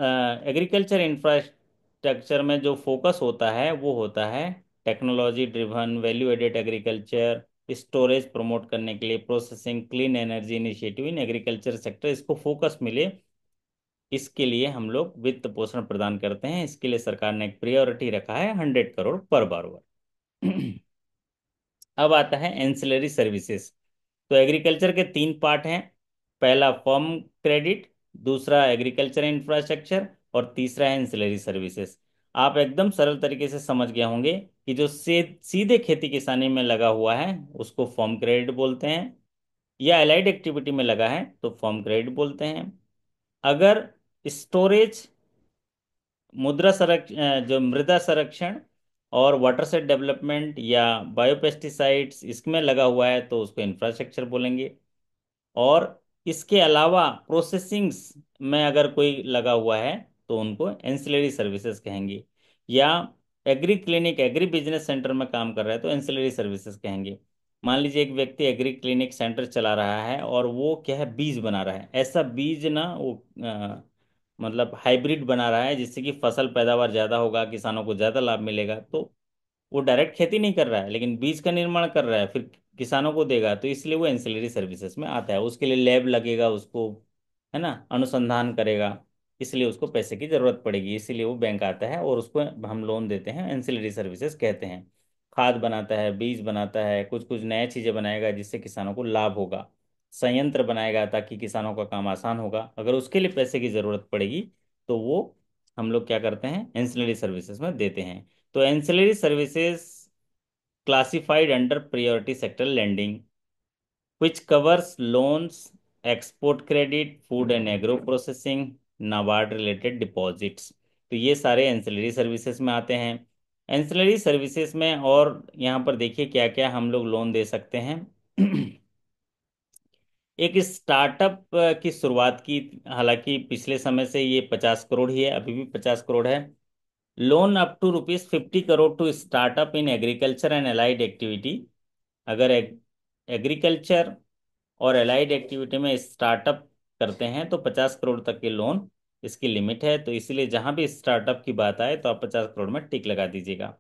एग्रीकल्चर इंफ्रास्ट्रक्चर में जो फोकस होता है वो होता है technology driven value added agriculture, storage promote करने के लिए, processing, clean energy initiative in agriculture sector, इसको फोकस मिले, इसके लिए हम लोग वित्त पोषण प्रदान करते हैं। इसके लिए सरकार ने एक प्रायोरिटी रखा है 100 करोड़ पर बारोवर। अब आता है एंसिलरी सर्विसेज। तो एग्रीकल्चर के तीन पार्ट हैं, पहला फॉर्म क्रेडिट, दूसरा एग्रीकल्चर इंफ्रास्ट्रक्चर, और तीसरा है एंसिलरी सर्विसेज। आप एकदम सरल तरीके से समझ गए होंगे कि जो से सीधे खेती किसानी में लगा हुआ है उसको फॉर्म क्रेडिट बोलते हैं, या एलाइड एक्टिविटी में लगा है तो फॉर्म क्रेडिट बोलते हैं। अगर स्टोरेज, जो मृदा संरक्षण और वाटर सेट डेवलपमेंट या बायोपेस्टिसाइड्स इसमें लगा हुआ है तो उसको इंफ्रास्ट्रक्चर बोलेंगे। और इसके अलावा प्रोसेसिंग्स में अगर कोई लगा हुआ है तो उनको एंसिलरी सर्विसेज कहेंगे। या agree clinic, agri business centre में काम कर रहा है तो एंसिलरी सर्विसेज कहेंगे। मान लीजिए एक व्यक्ति एग्री क्लिनिक सेंटर चला रहा है और वो क्या है, बीज बना रहा है, ऐसा बीज ना वो मतलब हाइब्रिड बना रहा है जिससे कि फसल पैदावार ज़्यादा होगा, किसानों को ज़्यादा लाभ मिलेगा। तो वो डायरेक्ट खेती नहीं कर रहा है लेकिन बीज का निर्माण कर रहा है, फिर किसानों को देगा, तो इसलिए वो एंसिलरी सर्विसेज में आता है। उसके लिए लैब लगेगा उसको, है ना, अनुसंधान करेगा, इसलिए उसको पैसे की जरूरत पड़ेगी, इसीलिए वो बैंक आता है और उसको हम लोन देते हैं, एंसिलरी सर्विसेज कहते हैं। खाद बनाता है, बीज बनाता है, कुछ कुछ नया चीज़ें बनाएगा जिससे किसानों को लाभ होगा, संयंत्र बनाएगा ताकि किसानों का काम आसान होगा, अगर उसके लिए पैसे की ज़रूरत पड़ेगी तो वो हम लोग क्या करते हैं, एंसिलरी सर्विसेज में देते हैं। तो ancillary services classified under priority sector lending, which covers loans, export credit, food and agro processing, NABARD related deposits. तो ये सारे एंसिलरी सर्विसेज में आते हैं। एंसिलरी सर्विसेज में और यहाँ पर देखिए क्या क्या हम लोग लोन दे सकते हैं। एक स्टार्टअप की शुरुआत की, हालांकि पिछले समय से ये 50 करोड़ ही है, अभी भी 50 करोड़ है। Loan up to ₹50 crore to startup in agriculture and allied activity. अगर एग्रीकल्चर और एलाइड एक्टिविटी में स्टार्टअप करते हैं तो 50 करोड़ तक के लोन इसकी लिमिट है। तो इसीलिए जहां भी स्टार्टअप की बात आए तो आप 50 करोड़ में टिक लगा दीजिएगा।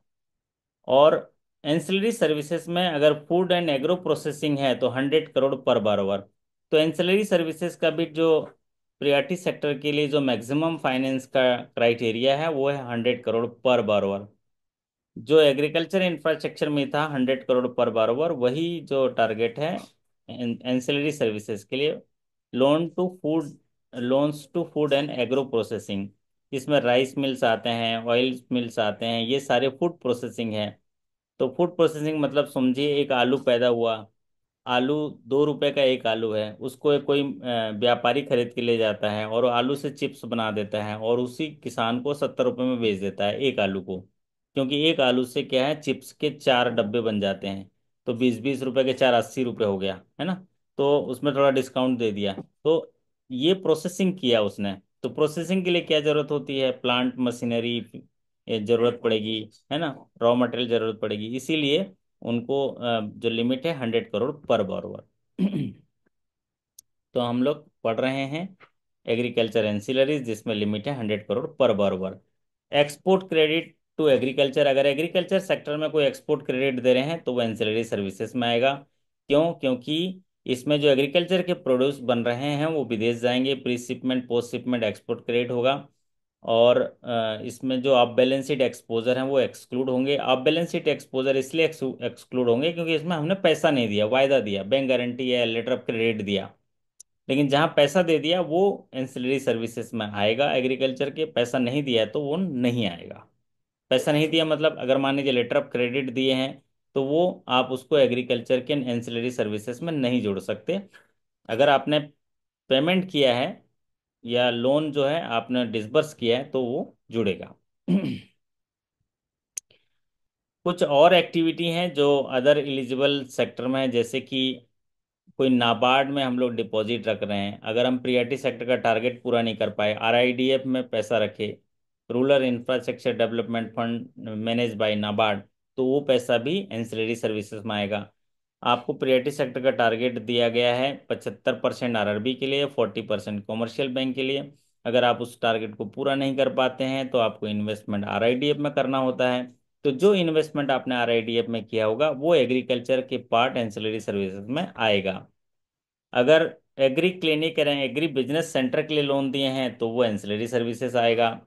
और एंसिलरी सर्विसेज में अगर फूड एंड एग्रो प्रोसेसिंग है तो 100 करोड़ पर बारोवर। तो एंसिलरी सर्विसेज का भी जो प्रियरिटी सेक्टर के लिए जो मैक्सिमम फाइनेंस का क्राइटेरिया है वो है 100 करोड़ पर बारोवर। जो एग्रीकल्चर इंफ्रास्ट्रक्चर में था 100 करोड़ पर बारोवर, वही जो टारगेट है एंसिलरी सर्विसेज के लिए। Loan to food loans to food and agro processing, इसमें राइस मिल्स आते हैं, ऑयल मिल्स आते हैं, ये सारे फूड प्रोसेसिंग है। तो फूड प्रोसेसिंग मतलब समझिए एक आलू पैदा हुआ, आलू 2 रुपए का एक आलू है, उसको एक कोई व्यापारी खरीद के ले जाता है और आलू से चिप्स बना देता है और उसी किसान को 70 रुपए में बेच देता है एक आलू को। क्योंकि एक आलू से क्या है, चिप्स के 4 डब्बे बन जाते हैं। तो 20-20 रुपए के चार 80 रुपए हो गया है ना। तो उसमें थोड़ा डिस्काउंट दे दिया। तो ये प्रोसेसिंग किया उसने। तो प्रोसेसिंग के लिए क्या जरूरत होती है, प्लांट मशीनरी जरूरत पड़ेगी, है ना, रॉ मटेरियल जरूरत पड़ेगी। इसीलिए उनको जो लिमिट है 100 करोड़ पर बोरोवर। तो हम लोग पढ़ रहे हैं एग्रीकल्चर एंसिलरीज, जिसमें लिमिट है 100 करोड़ पर borrower. Export credit to agriculture, अगर एग्रीकल्चर सेक्टर में कोई एक्सपोर्ट क्रेडिट दे रहे हैं तो वो एंसिलरी सर्विसेज में आएगा। क्यों? क्योंकि इसमें जो एग्रीकल्चर के प्रोड्यूस बन रहे हैं वो विदेश जाएंगे, pre shipment post shipment export credit होगा। और इसमें जो ऑफ बैलेंस शीट एक्सपोजर हैं वो एक्सक्लूड होंगे। ऑफ बैलेंस शीट एक्सपोजर इसलिए एक्सक्लूड होंगे क्योंकि इसमें हमने पैसा नहीं दिया, वायदा दिया, बैंक गारंटी या लेटर ऑफ क्रेडिट दिया। लेकिन जहां पैसा दे दिया वो एंसिलरी सर्विसेज में आएगा। एग्रीकल्चर के पैसा नहीं दिया तो वो नहीं आएगा। पैसा नहीं दिया मतलब अगर मान लीजिए लेटर ऑफ क्रेडिट दिए हैं तो वो आप उसको एग्रीकल्चर के एंसिलरी सर्विसेज में नहीं जोड़ सकते। अगर आपने पेमेंट किया है या लोन जो है आपने डिसबर्स किया है तो वो जुड़ेगा। कुछ और एक्टिविटी हैं जो अदर एलिजिबल सेक्टर में है, जैसे कि कोई नाबार्ड में हम लोग डिपॉजिट रख रहे हैं, अगर हम प्रियरिटी सेक्टर का टारगेट पूरा नहीं कर पाए, आरआईडीएफ में पैसा रखे, rural infrastructure development fund manage by NABARD, तो वो पैसा भी एंसिलरी सर्विसेज में आएगा। आपको प्रियरिटी सेक्टर का टारगेट दिया गया है 75% आरआरबी के लिए, 40% कॉमर्शियल बैंक के लिए। अगर आप उस टारगेट को पूरा नहीं कर पाते हैं तो आपको इन्वेस्टमेंट आरआईडीएफ में करना होता है। तो जो इन्वेस्टमेंट आपने आरआईडीएफ में किया होगा वो एग्रीकल्चर के पार्ट एंसिलरी सर्विसेज में आएगा। अगर एग्री क्लिनिक करें, एग्री बिजनेस सेंटर के लिए लोन दिए हैं तो वो एंसिलरी सर्विसेज आएगा।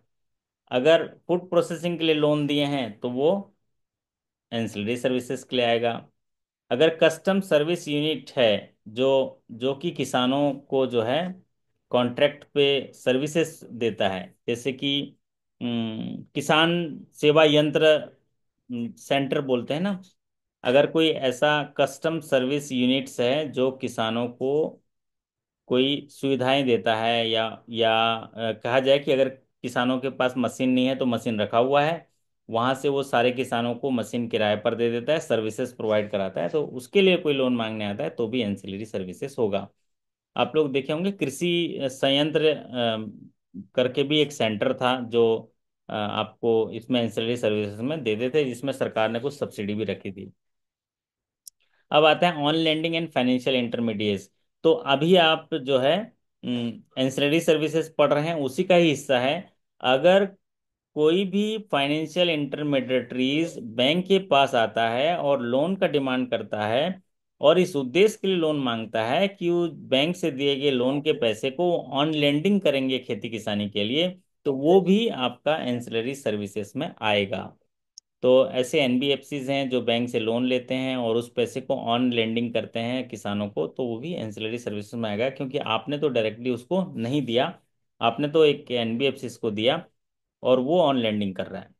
अगर फूड प्रोसेसिंग के लिए लोन दिए हैं तो वो एंसिलरी सर्विसेज के लिए आएगा। अगर कस्टम सर्विस यूनिट है जो जो कि किसानों को जो है कॉन्ट्रैक्ट पे सर्विसेज देता है, जैसे कि किसान सेवा यंत्र सेंटर बोलते हैं ना। अगर कोई ऐसा कस्टम सर्विस यूनिट्स है जो किसानों को कोई सुविधाएं देता है, या कहा जाए कि अगर किसानों के पास मशीन नहीं है तो मशीन रखा हुआ है, वहां से वो सारे किसानों को मशीन किराए पर दे देता है, सर्विसेज प्रोवाइड कराता है, तो उसके लिए कोई लोन मांगने आता है तो भी एंसिलरी सर्विसेज होगा। आप लोग देखे होंगे कृषि संयंत्र करके भी एक सेंटर था जो आपको इसमें एंसिलरी सर्विसेज में दे देते, जिसमें सरकार ने कुछ सब्सिडी भी रखी थी। अब आता है on lending and financial intermediates. तो अभी आप जो है एंसिलरी सर्विसेज पढ़ रहे हैं उसी का ही हिस्सा है। अगर कोई भी फाइनेंशियल इंटरमीडिएटरीज बैंक के पास आता है और लोन का डिमांड करता है और इस उद्देश्य के लिए लोन मांगता है कि वो बैंक से दिए गए लोन के पैसे को ऑन लेंडिंग करेंगे खेती किसानी के लिए, तो वो भी आपका एंसिलरी सर्विसेज में आएगा। तो ऐसे एनबीएफसीज हैं जो बैंक से लोन लेते हैं और उस पैसे को ऑन लेंडिंग करते हैं किसानों को, तो वो भी एंसिलरी सर्विसेज में आएगा, क्योंकि आपने तो डायरेक्टली उसको नहीं दिया, आपने तो एक एनबीएफसी को दिया और वो ऑन लेंडिंग कर रहा है।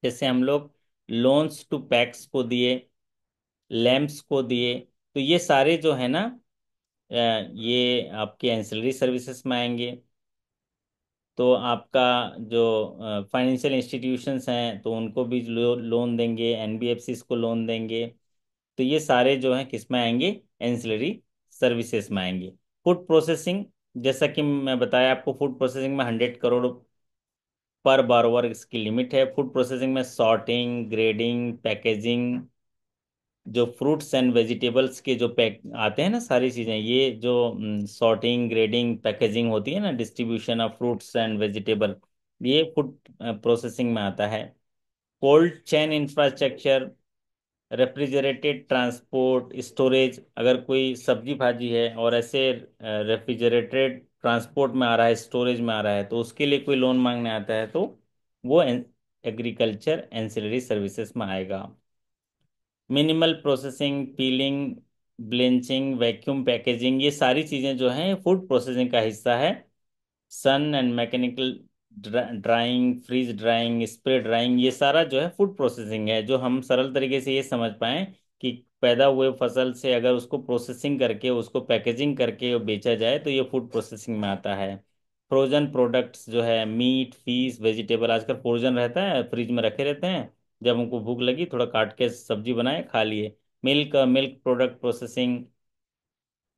जैसे हम लोग लोन्स टू पैक्स को दिए, लैंप्स को दिए, तो ये सारे जो है ना ये आपके एंसिलरी सर्विसेज में आएंगे। तो आपका जो फाइनेंशियल इंस्टीट्यूशंस हैं तो उनको भी लोन देंगे, एनबीएफसीज को लोन देंगे। तो ये सारे जो हैं किस में आएंगे, एंसिलरी सर्विसेज में आएंगे। फूड प्रोसेसिंग, जैसा कि मैं बताया आपको, फूड प्रोसेसिंग में 100 करोड़ पर बारोवर इसकी लिमिट है। फूड प्रोसेसिंग में सॉर्टिंग, ग्रेडिंग, पैकेजिंग, जो फ्रूट्स एंड वेजिटेबल्स के जो पैक आते हैं ना, सारी चीज़ें, ये जो सॉर्टिंग, ग्रेडिंग, पैकेजिंग होती है ना, distribution of fruits and vegetable, ये फूड प्रोसेसिंग में आता है। Cold chain infrastructure, refrigerated transport, storage, अगर कोई सब्जी भाजी है और ऐसे रेफ्रिजरेटेड ट्रांसपोर्ट में आ रहा है, स्टोरेज में आ रहा है, तो उसके लिए कोई लोन मांगने आता है तो वो एग्रीकल्चर एंसिलरी सर्विसेज में आएगा। Minimal processing, peeling, blanching, vacuum packaging, ये सारी चीज़ें जो हैं फूड प्रोसेसिंग का हिस्सा है। Sun and mechanical drying, freeze drying, spray drying, ये सारा जो है फूड प्रोसेसिंग है। जो हम सरल तरीके से ये समझ पाएं कि पैदा हुए फसल से अगर उसको प्रोसेसिंग करके उसको पैकेजिंग करके बेचा जाए तो ये फूड प्रोसेसिंग में आता है। फ्रोजन प्रोडक्ट्स जो है, मीट, फिश, वेजिटेबल, आजकल फ्रोजन रहता है, फ्रिज में रखे रहते हैं, जब हमको भूख लगी थोड़ा काट के सब्जी बनाए खा लिए। Milk, milk product processing,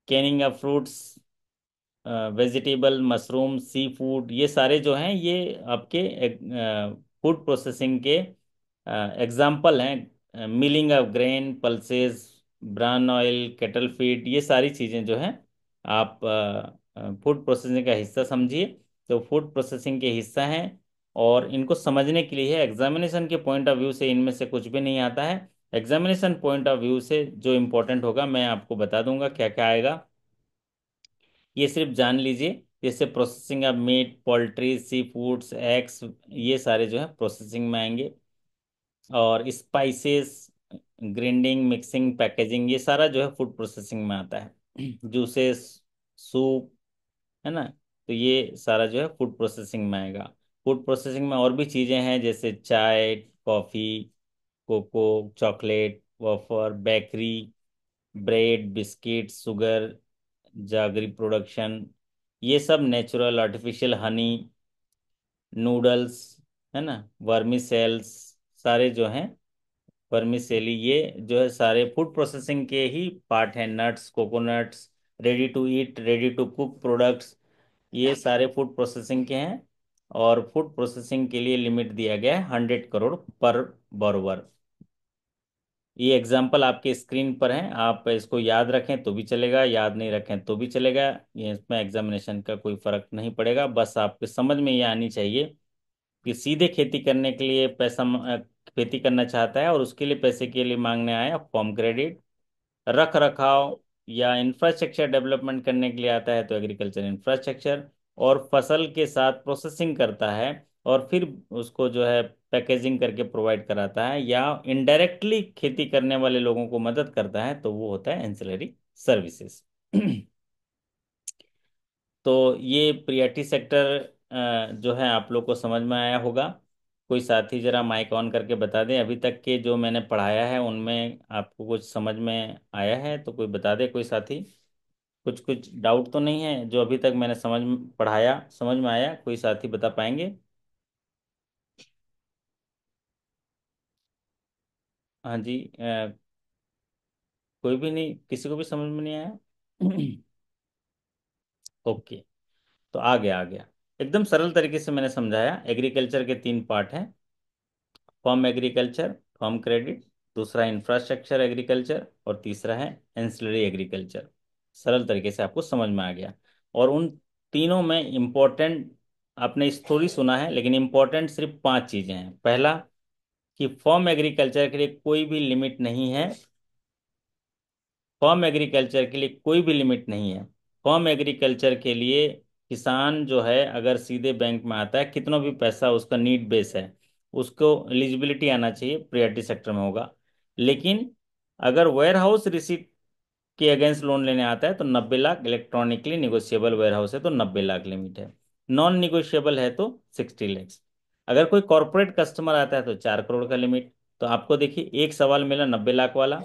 canning of fruits, vegetable, mushroom, sea food, ये सारे जो हैं ये आपके फूड प्रोसेसिंग के एग्जाम्पल हैं। Milling of grain, pulses, bran oil, cattle feed, ये सारी चीज़ें जो हैं आप फूड प्रोसेसिंग का हिस्सा समझिए। तो फूड प्रोसेसिंग के हिस्सा हैं, और इनको समझने के लिए एग्जामिनेशन के पॉइंट ऑफ व्यू से इनमें से कुछ भी नहीं आता है। एग्जामिनेशन पॉइंट ऑफ व्यू से जो इम्पोर्टेंट होगा मैं आपको बता दूंगा क्या क्या आएगा, ये सिर्फ जान लीजिए। जैसे processing of meat, poultry, sea foods, eggs, ये सारे जो है प्रोसेसिंग में आएंगे। और स्पाइसेस, ग्राइंडिंग, मिक्सिंग, पैकेजिंग, ये सारा जो है फूड प्रोसेसिंग में आता है। जूसेस, सूप, है ना, तो ये सारा जो है फूड प्रोसेसिंग में आएगा। फूड प्रोसेसिंग में और भी चीज़ें हैं, जैसे चाय, coffee, cocoa, chocolate, वॉफर, bakery, bread, biscuit, sugar, जागरी production, ये सब नेचुरल, आर्टिफिशियल हनी, नूडल्स, है ना, वर्मी सेल्स, सारे जो हैं वर्मिसेली, ये जो है सारे फूड प्रोसेसिंग के ही पार्ट हैं। Nuts, coconuts, ready to eat, ready to cook products, ये सारे फूड प्रोसेसिंग के हैं। और फूड प्रोसेसिंग के लिए लिमिट दिया गया है 100 करोड़ पर बरोबर। ये एग्जाम्पल आपके स्क्रीन पर हैं, आप इसको याद रखें तो भी चलेगा, याद नहीं रखें तो भी चलेगा, ये इसमें एग्जामिनेशन का कोई फर्क नहीं पड़ेगा। बस आपके समझ में ये आनी चाहिए कि सीधे खेती करने के लिए खेती करना चाहता है और उसके लिए पैसे के लिए मांगने आया फार्म क्रेडिट, रख रखाव या इंफ्रास्ट्रक्चर डेवलपमेंट करने के लिए आता है तो एग्रीकल्चर इंफ्रास्ट्रक्चर, और फसल के साथ प्रोसेसिंग करता है और फिर उसको जो है पैकेजिंग करके प्रोवाइड कराता है या इनडायरेक्टली खेती करने वाले लोगों को मदद करता है, तो वो होता है एंसिलरी सर्विसेज। तो ये प्रियरिटी सेक्टर जो है आप लोग को समझ में आया होगा। कोई साथी जरा माइक ऑन करके बता दें, अभी तक के जो मैंने पढ़ाया है उनमें आपको कुछ समझ में आया है तो कोई बता दे कोई साथी। कुछ कुछ डाउट तो नहीं है जो अभी तक मैंने पढ़ाया समझ में आया, कोई साथी बता पाएंगे? हाँ जी, कोई भी नहीं, किसी को भी समझ में नहीं आया? ओके, तो आ गया एकदम सरल तरीके से मैंने समझाया। एग्रीकल्चर के 3 पार्ट हैं, फॉर्म एग्रीकल्चर, फॉर्म क्रेडिट, दूसरा इंफ्रास्ट्रक्चर एग्रीकल्चर, और तीसरा है एंसिलरी एग्रीकल्चर। सरल तरीके से आपको समझ में आ गया। और उन तीनों में इम्पोर्टेंट, आपने स्टोरी सुना है लेकिन इम्पोर्टेंट सिर्फ 5 चीजें हैं। पहला, कि फॉर्म एग्रीकल्चर के लिए कोई भी लिमिट नहीं है। फॉर्म एग्रीकल्चर के लिए कोई भी लिमिट नहीं है। फॉर्म एग्रीकल्चर के लिए किसान जो है अगर सीधे बैंक में आता है, कितना भी पैसा उसका नीड बेस है, उसको एलिजिबिलिटी आना चाहिए, प्रायोरिटी सेक्टर में होगा। लेकिन अगर वेयर हाउस रिसीट के अगेंस्ट लोन लेने आता है तो 90 lakh, electronically negotiable warehouse है तो 90 लाख लिमिट है, नॉन निगोशिएबल है तो 60 लैक्स। अगर कोई कॉरपोरेट कस्टमर आता है तो 4 करोड़ का लिमिट। तो आपको देखिए, एक सवाल मिला 90 लाख वाला,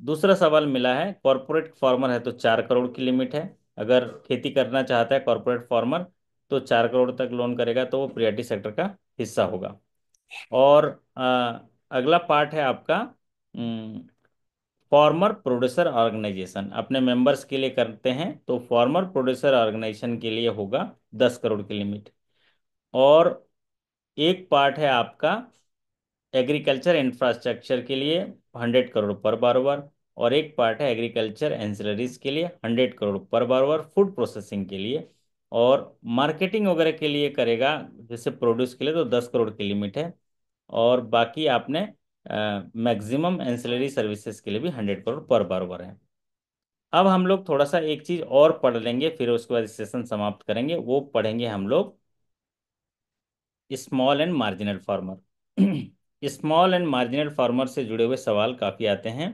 दूसरा सवाल मिला है कॉरपोरेट फार्मर है तो 4 करोड़ की लिमिट है। अगर खेती करना चाहता है कॉरपोरेट फार्मर तो 4 करोड़ तक लोन करेगा तो वो प्रियरिटी सेक्टर का हिस्सा होगा। और अगला पार्ट है आपका फार्मर प्रोड्यूसर ऑर्गेनाइजेशन अपने मेंबर्स के लिए करते हैं, तो फार्मर प्रोड्यूसर ऑर्गेनाइजेशन के लिए होगा 10 करोड़ की लिमिट। और एक पार्ट है आपका एग्रीकल्चर इंफ्रास्ट्रक्चर के लिए 100 करोड़ पर बारोबार, और एक पार्ट है एग्रीकल्चर एंसिलरीज के लिए 100 करोड़ पर बारोबार फूड प्रोसेसिंग के लिए। और मार्केटिंग वगैरह के लिए करेगा जैसे प्रोड्यूस के लिए तो 10 करोड़ की लिमिट है। और बाकी आपने मैक्सिमम एंसिलरी सर्विसेज के लिए भी 100 करोड़ पर बारोबार है। अब हम लोग थोड़ा सा एक चीज और पढ़ लेंगे, फिर उसके बाद सेशन समाप्त करेंगे। वो पढ़ेंगे हम लोग small and marginal farmer. Small and marginal farmer से जुड़े हुए सवाल काफी आते हैं।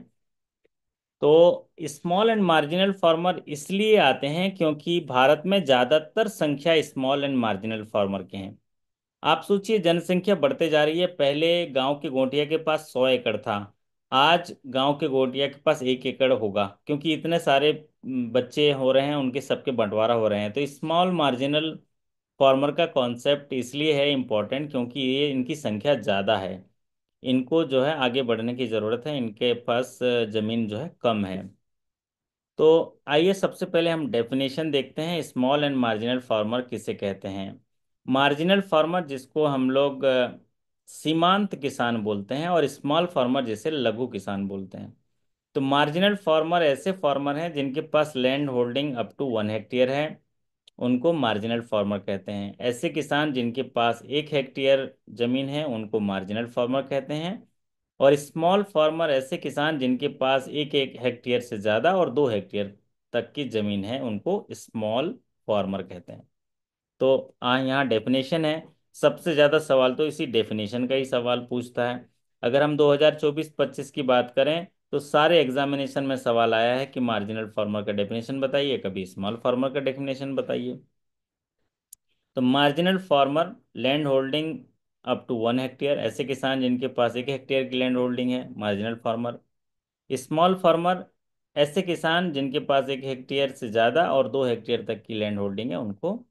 तो स्मॉल एंड मार्जिनल फार्मर इसलिए आते हैं क्योंकि भारत में ज्यादातर संख्या स्मॉल एंड मार्जिनल फार्मर के हैं। आप सोचिए, जनसंख्या बढ़ते जा रही है। पहले गांव के गोटिया के पास 100 एकड़ था, आज गांव के गोटिया के पास 1 एकड़ होगा, क्योंकि इतने सारे बच्चे हो रहे हैं, उनके सबके बंटवारा हो रहे हैं। तो स्मॉल मार्जिनल फार्मर का कॉन्सेप्ट इसलिए है इम्पोर्टेंट क्योंकि ये इनकी संख्या ज़्यादा है। इनको जो है आगे बढ़ने की ज़रूरत है, इनके पास ज़मीन जो है कम है। तो आइए सबसे पहले हम डेफिनेशन देखते हैं, स्मॉल एंड मार्जिनल फार्मर किसे कहते हैं। मार्जिनल फार्मर जिसको हम लोग सीमांत किसान बोलते हैं, और स्मॉल फार्मर जिसे लघु किसान बोलते हैं। तो मार्जिनल फार्मर ऐसे फार्मर हैं जिनके पास land holding up to 1 hectare है, उनको मार्जिनल फार्मर कहते हैं। ऐसे किसान जिनके पास 1 हेक्टेयर जमीन है उनको मार्जिनल फार्मर कहते हैं। और स्मॉल फार्मर ऐसे किसान जिनके पास एक एक हेक्टेयर से ज़्यादा और 2 हेक्टेयर तक की जमीन है उनको स्मॉल फार्मर कहते हैं। तो यहाँ डेफिनेशन है। सबसे ज़्यादा सवाल तो इसी डेफिनेशन का ही सवाल पूछता है। अगर हम 2024-25 की बात करें तो सारे एग्जामिनेशन में सवाल आया है कि मार्जिनल फार्मर का डेफिनेशन बताइए, कभी स्मॉल फार्मर का डेफिनेशन बताइए। तो marginal farmer land holding up to 1 hectare, ऐसे किसान जिनके पास 1 हेक्टेयर की लैंड होल्डिंग है, मार्जिनल फार्मर। स्मॉल फार्मर ऐसे किसान जिनके पास 1 हेक्टेयर से ज़्यादा और 2 हेक्टेयर तक की लैंड होल्डिंग है उनको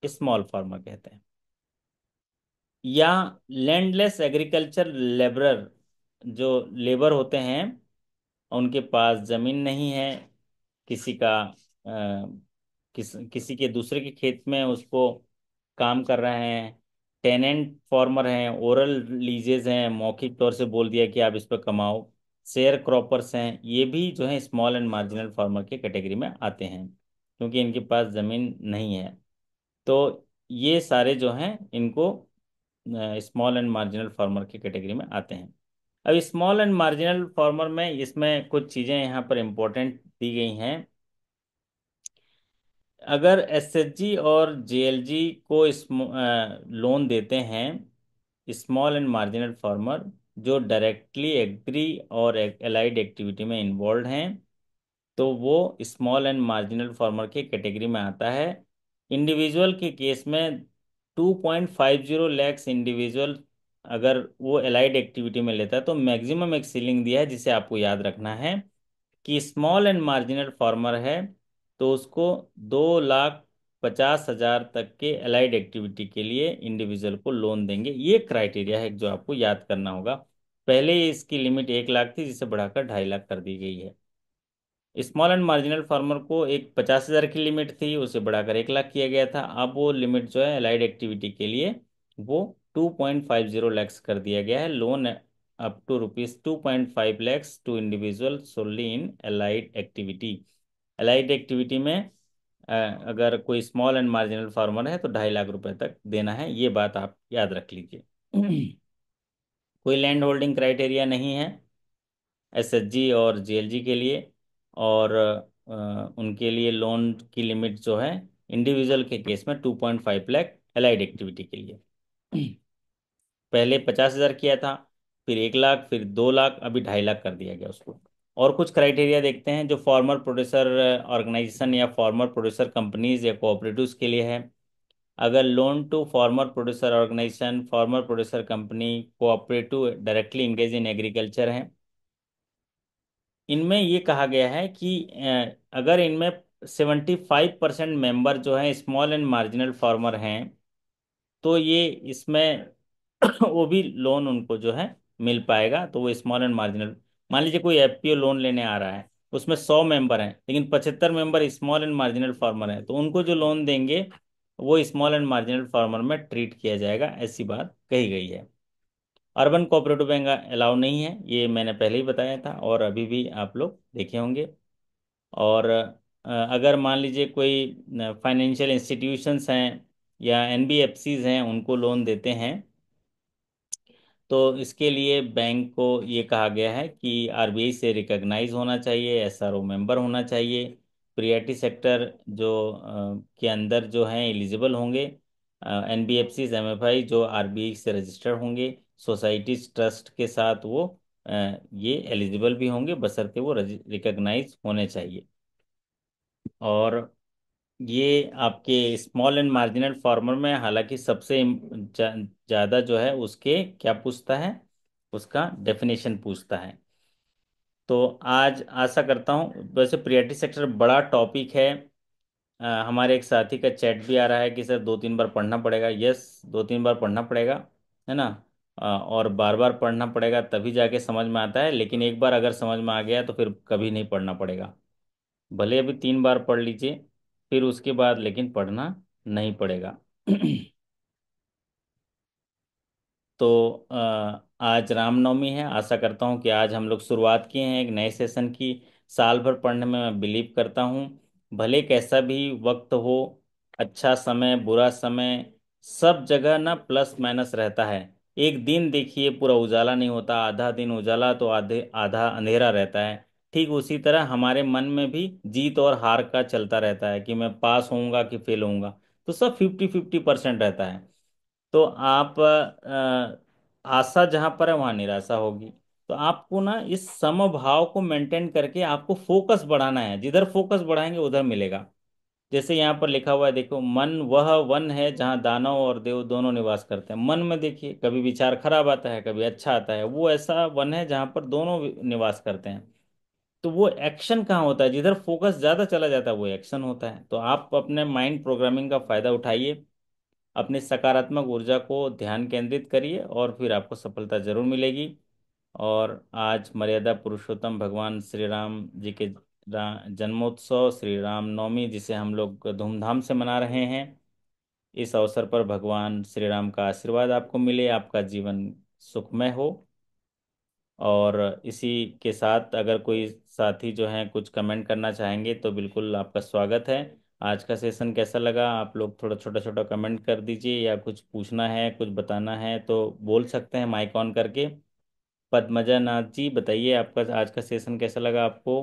स्मॉल फार्मर कहते हैं। या लैंडलेस एग्रीकल्चर लेबरर, जो लेबर होते हैं उनके पास जमीन नहीं है, किसी का किसी के दूसरे के खेत में उसको काम कर रहे हैं। टेनेंट फार्मर हैं, ओरल लीजेज हैं, मौखिक तौर से बोल दिया कि आप इस पर कमाओ। शेयर क्रॉपर्स हैं, ये भी जो है स्मॉल एंड मार्जिनल फार्मर के कैटेगरी में आते हैं क्योंकि इनके पास जमीन नहीं है। तो ये सारे जो हैं इनको स्मॉल एंड मार्जिनल फार्मर की कैटेगरी में आते हैं। अब स्मॉल एंड मार्जिनल फार्मर में इसमें कुछ चीज़ें यहाँ पर इम्पोर्टेंट दी गई हैं। अगर एसएचजी और जेएलजी को लोन देते हैं स्मॉल एंड मार्जिनल फार्मर जो डायरेक्टली एग्री और एलाइड एक्टिविटी में इन्वॉल्व हैं, तो वो स्मॉल एंड मार्जिनल फार्मर के कैटेगरी में आता है। इंडिविजुअल के केस में 2.50 लैक्स इंडिविजुअल अगर वो एलाइड एक्टिविटी में लेता है तो मैक्सिमम एक सीलिंग दिया है जिसे आपको याद रखना है कि स्मॉल एंड मार्जिनल फार्मर है तो उसको 2,50,000 तक के अलाइड एक्टिविटी के लिए इंडिविजुअल को लोन देंगे। ये क्राइटेरिया है जो आपको याद करना होगा। पहले इसकी लिमिट 1 लाख थी जिसे बढ़ाकर 2.5 लाख कर दी गई है। स्मॉल एंड मार्जिनल फार्मर को एक 50,000 की लिमिट थी, उसे बढ़ाकर 1 लाख किया गया था। अब वो लिमिट जो है अलाइड एक्टिविटी के लिए वो 2.50 लैक्स कर दिया गया है। Loan up to ₹2.5 lakhs to individual solely in allied activity. Allied activity में अगर कोई स्मॉल एंड मार्जिनल फार्मर है तो 2.5 लाख रुपए तक देना है, ये बात आप याद रख लीजिए। कोई लैंड होल्डिंग क्राइटेरिया नहीं है एसएचजी और जेएलजी के लिए। और उनके लिए लोन की लिमिट जो है इंडिविजुअल के केस में 2.5 लाख एलाइड एक्टिविटी के लिए। पहले 50,000 किया था, फिर 1 लाख, फिर 2 लाख, अभी 2.5 लाख कर दिया गया उसको। और कुछ क्राइटेरिया देखते हैं जो फार्मर प्रोड्यूसर ऑर्गेनाइजेशन या फार्मर प्रोड्यूसर कंपनीज या कोऑपरेटिव्स के लिए है। अगर loan to farmer producer organisation, farmer producer company, cooperative directly engage in agriculture है, इनमें ये कहा गया है कि अगर इनमें 75% मेंबर जो हैं स्मॉल एंड मार्जिनल फार्मर हैं तो ये इसमें वो भी लोन उनको जो है मिल पाएगा, तो वो स्मॉल एंड मार्जिनल मान लीजिए कोई एफपीओ लोन लेने आ रहा है, उसमें 100 मेंबर हैं लेकिन 75 member small and marginal farmer हैं, तो उनको जो लोन देंगे वो स्मॉल एंड मार्जिनल फार्मर में ट्रीट किया जाएगा, ऐसी बात कही गई है। अर्बन कोऑपरेटिव बैंक अलाउ नहीं है, ये मैंने पहले ही बताया था और अभी भी आप लोग देखे होंगे। और अगर मान लीजिए कोई फाइनेंशियल इंस्टीट्यूशंस हैं या एनबीएफसीज हैं, उनको लोन देते हैं, तो इसके लिए बैंक को ये कहा गया है कि आरबीआई से रिकॉग्नाइज होना चाहिए, एसआरओ मेंबर होना चाहिए, प्रियरिटी सेक्टर जो के अंदर जो हैं एलिजिबल होंगे, एनबीएफसीज एमएफआई जो आरबीआई से रजिस्टर्ड होंगे, सोसाइटीज ट्रस्ट के साथ वो ये एलिजिबल भी होंगे, बशर्ते वो रिकॉग्नाइज होने चाहिए। और ये आपके स्मॉल एंड मार्जिनल फार्मर में हालांकि सबसे ज़्यादा जो है उसके क्या पूछता है, उसका डेफिनेशन पूछता है। तो आज आशा करता हूँ, वैसे प्रियरिटी सेक्टर बड़ा टॉपिक है। हमारे एक साथी का चैट भी आ रहा है कि सर 2-3 बार पढ़ना पड़ेगा। यस, 2-3 बार पढ़ना पड़ेगा, है ना। और बार बार पढ़ना पड़ेगा तभी जाके समझ में आता है, लेकिन एक बार अगर समझ में आ गया तो फिर कभी नहीं पढ़ना पड़ेगा। भले अभी 3 बार पढ़ लीजिए, फिर उसके बाद लेकिन पढ़ना नहीं पड़ेगा। तो आज रामनवमी है, आशा करता हूँ कि आज हम लोग शुरुआत किए हैं एक नए सेशन की। साल भर पढ़ने में मैं बिलीव करता हूँ, भले कैसा भी वक्त हो, अच्छा समय बुरा समय, सब जगह ना प्लस माइनस रहता है। एक दिन देखिए पूरा उजाला नहीं होता, आधा दिन उजाला तो आधे आधा अंधेरा रहता है। ठीक उसी तरह हमारे मन में भी जीत और हार का चलता रहता है कि मैं पास होऊंगा कि फेल होऊंगा, तो सब 50-50% रहता है। तो आप आशा जहां पर है वहां निराशा होगी। तो आपको ना इस समभाव को मेंटेन करके आपको फोकस बढ़ाना है, जिधर फोकस बढ़ाएंगे उधर मिलेगा। जैसे यहाँ पर लिखा हुआ है, देखो, मन वह वन है जहाँ दानव और देव दोनों निवास करते हैं। मन में देखिए कभी विचार खराब आता है कभी अच्छा आता है, वो ऐसा वन है जहाँ पर दोनों निवास करते हैं। तो वो एक्शन कहाँ होता है, जिधर फोकस ज्यादा चला जाता है वो एक्शन होता है। तो आप अपने माइंड प्रोग्रामिंग का फायदा उठाइए, अपनी सकारात्मक ऊर्जा को ध्यान केंद्रित करिए और फिर आपको सफलता जरूर मिलेगी। और आज मर्यादा पुरुषोत्तम भगवान श्री राम जी के जन्मोत्सव श्री राम नवमी, जिसे हम लोग धूमधाम से मना रहे हैं, इस अवसर पर भगवान श्री राम का आशीर्वाद आपको मिले, आपका जीवन सुखमय हो। और इसी के साथ अगर कोई साथी जो हैं कुछ कमेंट करना चाहेंगे तो बिल्कुल आपका स्वागत है। आज का सेशन कैसा लगा, आप लोग थोड़ा छोटा छोटा कमेंट कर दीजिए, या कुछ पूछना है कुछ बताना है तो बोल सकते हैं माइक ऑन करके। पद्मजा नाथ जी बताइए, आपका आज का सेशन कैसा लगा आपको?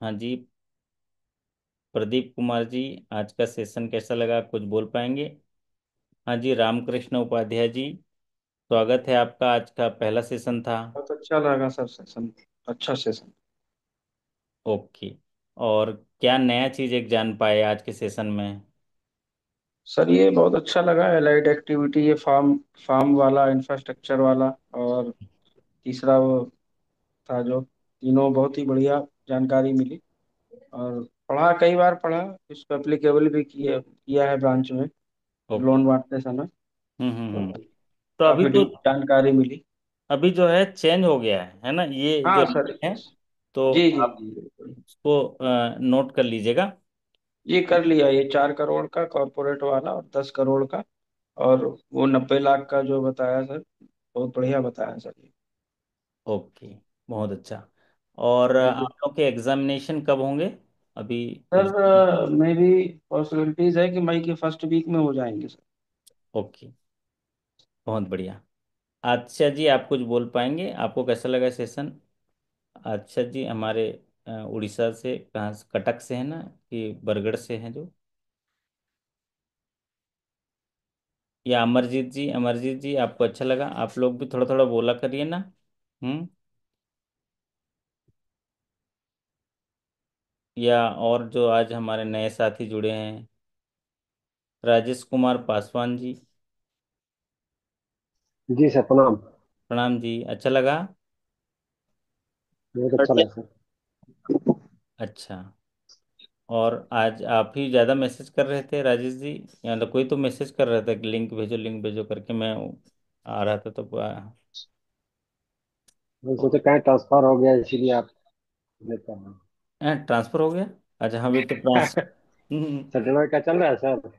हाँ जी, प्रदीप कुमार जी, आज का सेशन कैसा लगा, कुछ बोल पाएंगे? हाँ जी, रामकृष्ण उपाध्याय जी, स्वागत है आपका, आज का पहला सेशन था। बहुत अच्छा लगा सर सेशन। अच्छा सेशन। ओके। और क्या नया चीज़ एक जान पाए आज के सेशन में? सर ये बहुत अच्छा लगा, एलाइड एक्टिविटी, ये फार्म फार्म वाला, इंफ्रास्ट्रक्चर वाला, और तीसरा वो था जो, तीनों बहुत ही बढ़िया जानकारी मिली। और पढ़ा, कई बार पढ़ा, इसको एप्लीकेबल भी किया किया है ब्रांच में ओके। लोन बांटते समय। हम्म। तो तो अभी काफी तो, जानकारी मिली। अभी जो है चेंज हो गया है ना ये जो हाँ सर। है, तो जी जी आप जी बिल्कुल। उसको नोट कर लीजिएगा। ये कर लिया, ये 4 करोड़ का कॉरपोरेट वाला और 10 करोड़ का, और वो 90 लाख का जो बताया सर, बहुत बढ़िया बताया सर ये। ओके, बहुत अच्छा। और बिल्कुल। आप लोग के एग्जामिनेशन कब होंगे अभी? सर मेरी पॉसिबिलिटीज है कि मई के फर्स्ट वीक में हो जाएंगे सर। ओके, बहुत बढ़िया। अच्छा जी, आप कुछ बोल पाएंगे, आपको कैसा लगा सेशन? अच्छा जी, हमारे उड़ीसा से, कहाँ से, कटक से है ना कि बरगढ़ से हैं जो, या अमरजीत जी, अमरजीत जी आपको अच्छा लगा? आप लोग भी थोड़ा थोड़ा बोला करिए ना। हम्म। या और जो आज हमारे नए साथी जुड़े हैं, राजेश कुमार पासवान जी, जी सर, प्रणाम। प्रणाम जी, अच्छा लगा? बहुत अच्छा लगा सर। अच्छा, और आज आप ही ज़्यादा मैसेज कर रहे थे राजेश जी, या तो कोई तो मैसेज कर रहा था कि लिंक भेजो करके, मैं आ रहा था तो मैं सोचा कहीं ट्रांसफर हो गया इसीलिए आप लेते हैं। ट्रांसफ़र हो गया। अच्छा हाँ, अभी तो सेटलमेंट का चल रहा है सर।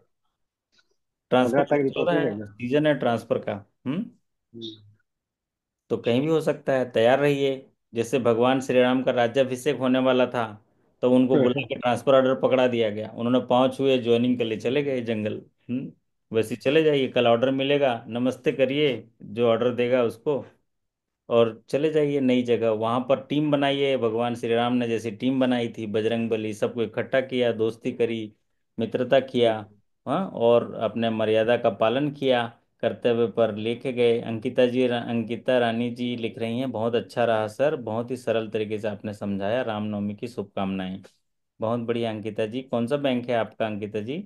ट्रांसफ़र 15 तो तक चल रहा रिपोर्टिंग है, है ना। सीजन है ट्रांसफ़र का। हम्म। हम्म। तो कहीं भी हो सकता है, तैयार रहिए। जैसे भगवान श्री राम का राज्याभिषेक होने वाला था, तो उनको बुला के ट्रांसफर ऑर्डर पकड़ा दिया गया, उन्होंने पाँव छुए, ज्वाइनिंग के लिए चले गए जंगल। वैसे ही चले जाइए, कल ऑर्डर मिलेगा, नमस्ते करिए जो ऑर्डर देगा उसको, और चले जाइए नई जगह। वहां पर टीम बनाइए, भगवान श्री राम ने जैसी टीम बनाई थी, बजरंग बली, सबको इकट्ठा किया, दोस्ती करी, मित्रता किया। हाँ, और अपने मर्यादा का पालन किया, कर्तव्य पर लेके गए। अंकिता रानी जी लिख रही हैं, बहुत अच्छा रहा सर, बहुत ही सरल तरीके से आपने समझाया, रामनवमी की शुभकामनाएं। बहुत बढ़िया अंकिता जी। कौन सा बैंक है आपका अंकिता जी?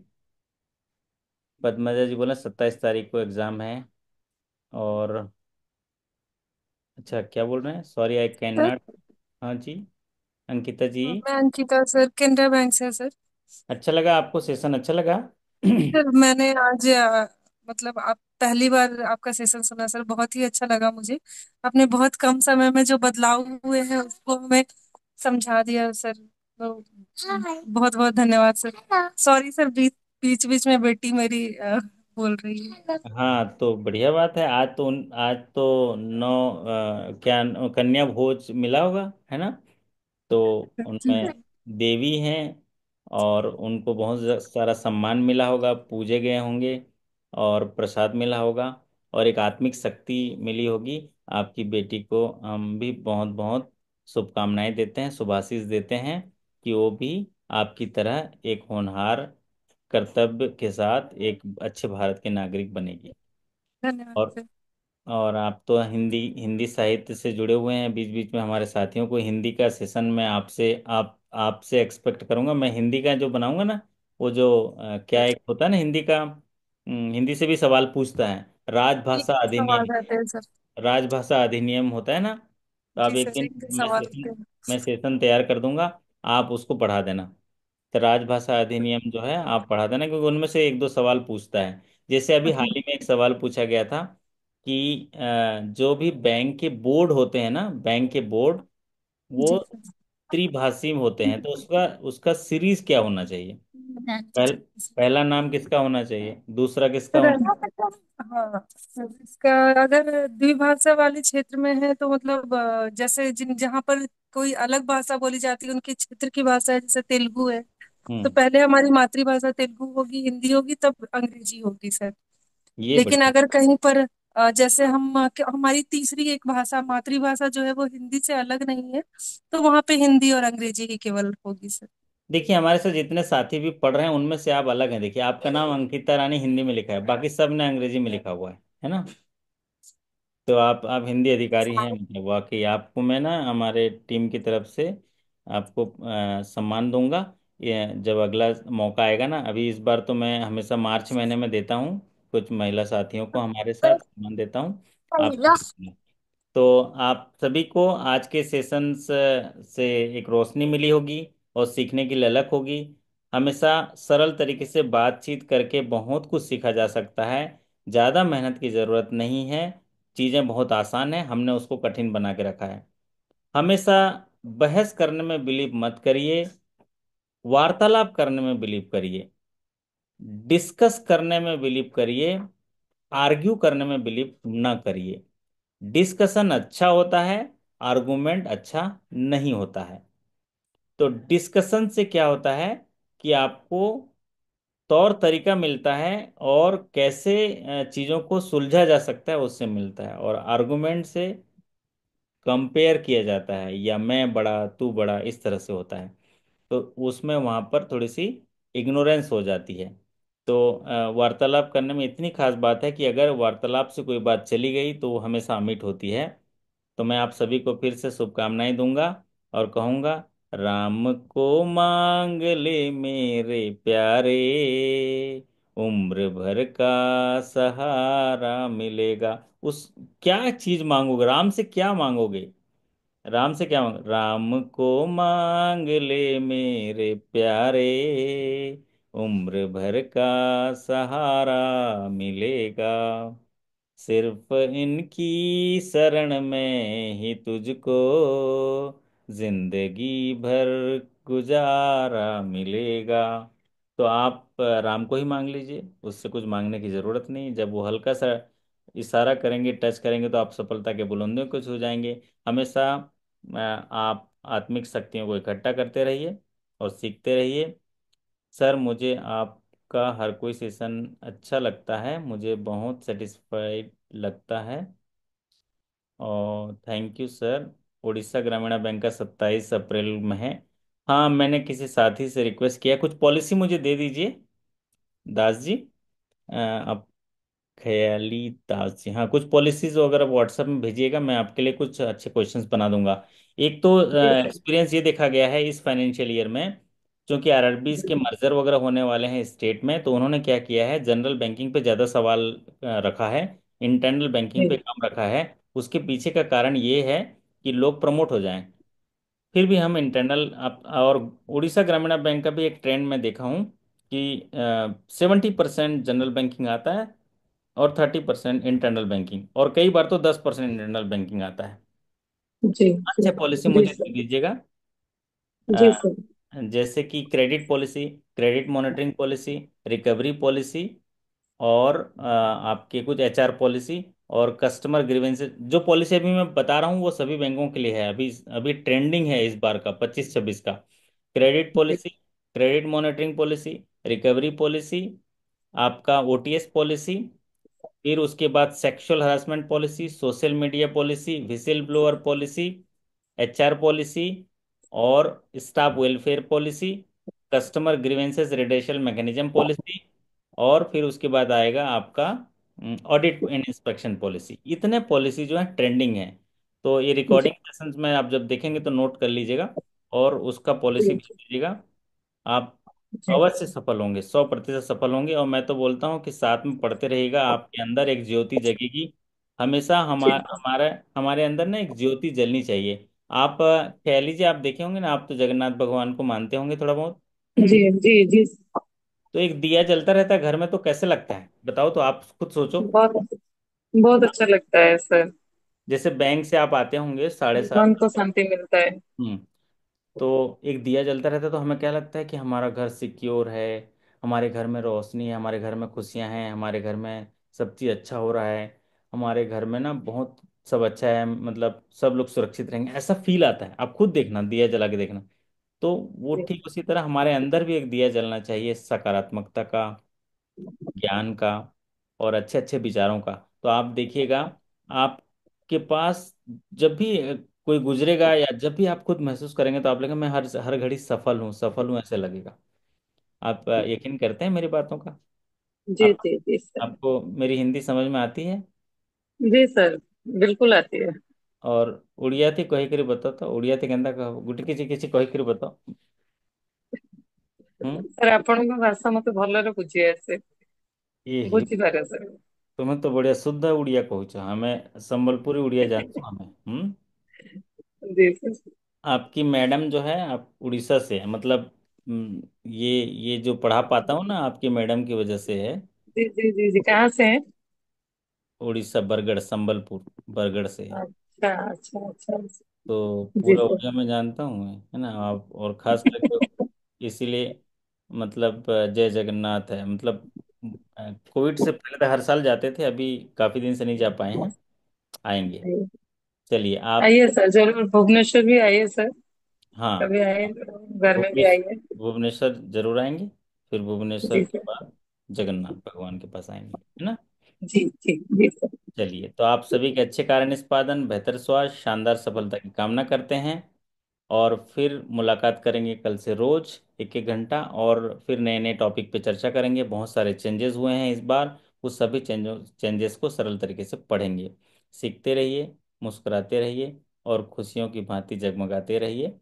पद्मजा जी बोले 27 तारीख को एग्जाम है। और अच्छा, क्या बोल रहे हैं, sorry I can sir, not. हाँ जी अंकिता जी। मैं अंकिता सर, केनरा बैंक से सर। अच्छा लगा आपको, सेशन अच्छा लगा? सर मैंने आज मतलब आप पहली बार आपका सेशन सुना सर, बहुत ही अच्छा लगा मुझे। आपने बहुत कम समय में जो बदलाव हुए हैं उसको हमें समझा दिया सर, तो बहुत बहुत धन्यवाद सर। सॉरी सर, बीच बीच में बेटी मेरी बोल रही है। हाँ तो बढ़िया बात है। आज तो क्या कन्या भोज मिला होगा, है ना? तो जी उनमें देवी हैं, और उनको बहुत सारा सम्मान मिला होगा, पूजे गए होंगे, और प्रसाद मिला होगा, और एक आत्मिक शक्ति मिली होगी। आपकी बेटी को हम भी बहुत बहुत शुभकामनाएं देते हैं, शुभाशीष देते हैं कि वो भी आपकी तरह एक होनहार, कर्तव्य के साथ एक अच्छे भारत के नागरिक बनेगी। धन्यवाद और सर। और आप तो हिंदी हिंदी साहित्य से जुड़े हुए हैं, बीच बीच में हमारे साथियों को हिंदी का सेशन में आपसे एक्सपेक्ट करूंगा। मैं हिंदी का जो बनाऊंगा ना, वो जो क्या एक होता है ना हिंदी का, हिंदी से भी सवाल पूछता है, एक राजभाषा सवाल अधिनियम। रहते हैं सर। राजभाषा अधिनियम होता है ना, तो आप जी एक सर, दिन, एक मैं सवाल रहते सेशन हैं। मैं सेशन तैयार कर दूंगा, आप उसको पढ़ा देना। तो राजभाषा अधिनियम जो है आप पढ़ा देना, क्योंकि उनमें से एक दो सवाल पूछता है। जैसे अभी हाल ही में एक सवाल पूछा गया था कि जो भी बैंक के बोर्ड होते हैं ना, बैंक के बोर्ड, वो जी त्रिभाषी होते हैं, तो उसका उसका सीरीज क्या होना चाहिए? सर। पहला नाम किसका होना चाहिए, दूसरा किसका सर, होना? हाँ सर, इसका अगर द्विभाषा वाले क्षेत्र में है तो मतलब जैसे जिन जहाँ पर कोई अलग भाषा बोली जाती है उनके क्षेत्र की भाषा है, जैसे तेलुगु है, तो हम्म। पहले हमारी मातृभाषा तेलुगु होगी, हिंदी होगी, तब अंग्रेजी होगी सर। ये लेकिन बढ़िया। अगर कहीं पर जैसे हमारी तीसरी एक भाषा मातृभाषा जो है वो हिंदी से अलग नहीं है, तो वहाँ पे हिंदी और अंग्रेजी ही केवल होगी सर। देखिए हमारे साथ जितने साथी भी पढ़ रहे हैं उनमें से आप अलग हैं। देखिए आपका नाम अंकिता रानी हिंदी में लिखा है, बाकी सब ने अंग्रेजी में लिखा हुआ है ना? तो आप हिंदी अधिकारी हैं, मतलब वाकई आपको मैं ना हमारे टीम की तरफ से आपको सम्मान दूंगा। ये जब अगला मौका आएगा ना, अभी इस बार तो मैं हमेशा मार्च महीने में देता हूँ, कुछ महिला साथियों को हमारे साथ सम्मान देता हूँ। आप तो आप सभी को आज के सेशंस से एक रोशनी मिली होगी, और सीखने की ललक होगी। हमेशा सरल तरीके से बातचीत करके बहुत कुछ सीखा जा सकता है, ज़्यादा मेहनत की ज़रूरत नहीं है। चीज़ें बहुत आसान है, हमने उसको कठिन बना के रखा है। हमेशा बहस करने में बिलीव मत करिए, वार्तालाप करने में बिलीव करिए, डिस्कस करने में बिलीव करिए, आर्ग्यू करने में बिलीव ना करिए। डिस्कशन अच्छा होता है, आर्गुमेंट अच्छा नहीं होता है। तो डिस्कशन से क्या होता है कि आपको तौर तरीका मिलता है, और कैसे चीज़ों को सुलझा जा सकता है उससे मिलता है। और आर्गुमेंट से कंपेयर किया जाता है, या मैं बड़ा तू बड़ा, इस तरह से होता है। तो उसमें वहाँ पर थोड़ी सी इग्नोरेंस हो जाती है। तो वार्तालाप करने में इतनी खास बात है कि अगर वार्तालाप से कोई बात चली गई तो वो हमेशा अमिट होती है। तो मैं आप सभी को फिर से शुभकामनाएं दूंगा, और कहूंगा, राम को मांग ले मेरे प्यारे, उम्र भर का सहारा मिलेगा। उस क्या चीज मांगोगे, राम से क्या मांगोगे? राम से क्या मांग, राम को मांग ले मेरे प्यारे, उम्र भर का सहारा मिलेगा, सिर्फ इनकी शरण में ही तुझको जिंदगी भर गुजारा मिलेगा। तो आप राम को ही मांग लीजिए, उससे कुछ मांगने की जरूरत नहीं। जब वो हल्का सा इशारा करेंगे, टच करेंगे, तो आप सफलता के बुलंदियों को छू जाएंगे। हमेशा आप आत्मिक शक्तियों को इकट्ठा करते रहिए और सीखते रहिए। सर, मुझे आपका हर कोई सेशन अच्छा लगता है, मुझे बहुत सेटिस्फाइड लगता है। और थैंक यू सर। उड़ीसा ग्रामीण बैंक का 27 अप्रैल में है। हाँ, मैंने किसी साथी से रिक्वेस्ट किया, कुछ पॉलिसी मुझे दे दीजिए दास जी। आप ख्याली दास जी, हाँ, कुछ पॉलिसीज वगैरह व्हाट्सएप में भेजिएगा, मैं आपके लिए कुछ अच्छे क्वेश्चंस बना दूंगा। एक तो जी सर। एक्सपीरियंस ये देखा गया है इस फाइनेंशियल ईयर में, क्योंकि आरआरबीज के मर्जर वगैरह होने वाले हैं स्टेट में, तो उन्होंने क्या किया है, जनरल बैंकिंग पे ज़्यादा सवाल रखा है, इंटरनल बैंकिंग पे जी कम रखा है। उसके पीछे का कारण ये है कि लोग प्रमोट हो जाएं। फिर भी हम इंटरनल आप, और उड़ीसा ग्रामीण बैंक का भी एक ट्रेंड मैं देखा हूँ कि 70% जनरल बैंकिंग आता है और 30% इंटरनल बैंकिंग, और कई बार तो 10% इंटरनल बैंकिंग आता है। जी जी अच्छे पॉलिसी जी मुझे दे सर। दीजिएगा। जी अ, सर। जैसे कि credit policy, credit monitoring policy, recovery policy, और आपके कुछ एचआर पॉलिसी, और कस्टमर ग्रीवेंसेस। जो पॉलिसी अभी मैं बता रहा हूँ वो सभी बैंकों के लिए है, अभी अभी ट्रेंडिंग है इस बार का 25-26 का। क्रेडिट जी policy, credit monitoring policy, recovery policy, आपका ओटीएस पॉलिसी, फिर उसके बाद sexual harassment policy, social media policy, whistle blower policy, HR policy, और staff welfare policy, customer grievances redressal mechanism policy, और फिर उसके बाद आएगा आपका ऑडिट एंड इंस्पेक्शन पॉलिसी। इतने पॉलिसी जो है ट्रेंडिंग है। तो ये जी रिकॉर्डिंग सेशंस में आप जब देखेंगे तो नोट कर लीजिएगा, और उसका पॉलिसी भी जी दीजिएगा। आप जी अवश्य सफल होंगे, 100% सफल होंगे। और मैं तो बोलता हूँ कि साथ में पढ़ते रहिएगा, आपके अंदर एक ज्योति जगेगी। हमेशा जी हमारे हमारे अंदर ना एक ज्योति जलनी चाहिए। आप कह लीजिए, आप देखे होंगे ना, आप तो जगन्नाथ भगवान को मानते होंगे थोड़ा बहुत। जी जी जी। तो एक दिया जलता रहता है घर में, तो कैसे लगता है बताओ, तो आप खुद सोचो। बहुत बहुत अच्छा लगता है सर। जैसे बैंक से आप आते होंगे साढ़े मन सात को शांति मिलता है। हम्म तो एक दिया जलता रहता है, तो हमें क्या लगता है कि हमारा घर सिक्योर है, हमारे घर में रोशनी है, हमारे घर में खुशियां हैं, हमारे घर में सब चीज़ अच्छा हो रहा है, हमारे घर में ना बहुत सब अच्छा है, मतलब सब लोग सुरक्षित रहेंगे, ऐसा फील आता है। आप खुद देखना, दिया जला के देखना। तो वो जी ठीक उसी तरह हमारे अंदर भी एक दिया जलना चाहिए, सकारात्मकता का, ज्ञान का, और अच्छे अच्छे विचारों का। तो आप देखिएगा, आपके पास जब भी कोई गुजरेगा, या जब भी आप खुद महसूस करेंगे, तो आप लगेगा मैं हर हर घड़ी सफल हूँ ऐसे लगेगा। आप यकीन करते हैं मेरी बातों का? जी आप जी जी सर। आपको मेरी हिंदी समझ में आती है? जी सर, बिल्कुल आती है। और उड़िया थी कही करी बताओ, तो उड़िया थी कहता कह गुटी किसी कही करी बताओ। हम्म सर ଆପଣଙ୍କ ଭାଷା ମତେ ଭଲରେ ବୁଝି ଆସେ। ये ही, ବୁଝିପାରେ सर। तुम्हें तो बढ़िया शुद्ध उड़िया कहूछ, हमें संबलपुरी उड़िया जानते हो हमें। जी सर। आपकी मैडम जो है, आप उड़ीसा से है मतलब, ये जो पढ़ा पाता हूँ ना आपकी मैडम की वजह से है। जी जी जी जी, कहाँ से हैं? उड़ीसा, बरगढ़, संबलपुर, बरगढ़ से है। अच्छा अच्छा अच्छा अच्छा। तो जी पूरा सर। उड़िया में जानता हूँ मैं, है ना। आप और खास करके इसीलिए, मतलब जय जगन्नाथ है, मतलब कोविड से पहले तो हर साल जाते थे, अभी काफी दिन से नहीं जा पाए हैं, आएंगे। चलिए आप, आइए सर, जरूर भुवनेश्वर भी आइए सर। हाँ, कभी आइए, घर में भी भुवनेश्वर, आइए। भुवनेश्वर जरूर आएंगे। फिर भुवनेश्वर जी के सर। बाद जगन्नाथ भगवान के पास आएंगे, है ना। जी जी जी सर। चलिए, तो आप सभी के अच्छे कार्य निष्पादन, बेहतर स्वास्थ्य, शानदार सफलता की कामना करते हैं। और फिर मुलाकात करेंगे कल से रोज 1-1 घंटा, और फिर नए नए टॉपिक पे चर्चा करेंगे। बहुत सारे चेंजेस हुए हैं इस बार, उस सभी चेंजेस को सरल तरीके से पढ़ेंगे। सीखते रहिए, मुस्कुराते रहिए, और खुशियों की भांति जगमगाते रहिए,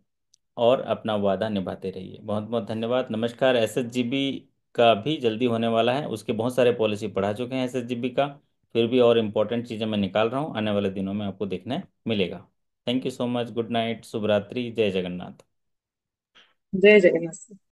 और अपना वादा निभाते रहिए। बहुत बहुत धन्यवाद, नमस्कार। एसएसजीबी का भी जल्दी होने वाला है, उसके बहुत सारे पॉलिसी पढ़ा चुके हैं एसएसजीबी का। फिर भी और इम्पोर्टेंट चीज़ें मैं निकाल रहा हूँ, आने वाले दिनों में आपको देखने मिलेगा। Thank you so much, good night, शुभ रात्रि, जय जगन्नाथ। जय जगन्नाथ।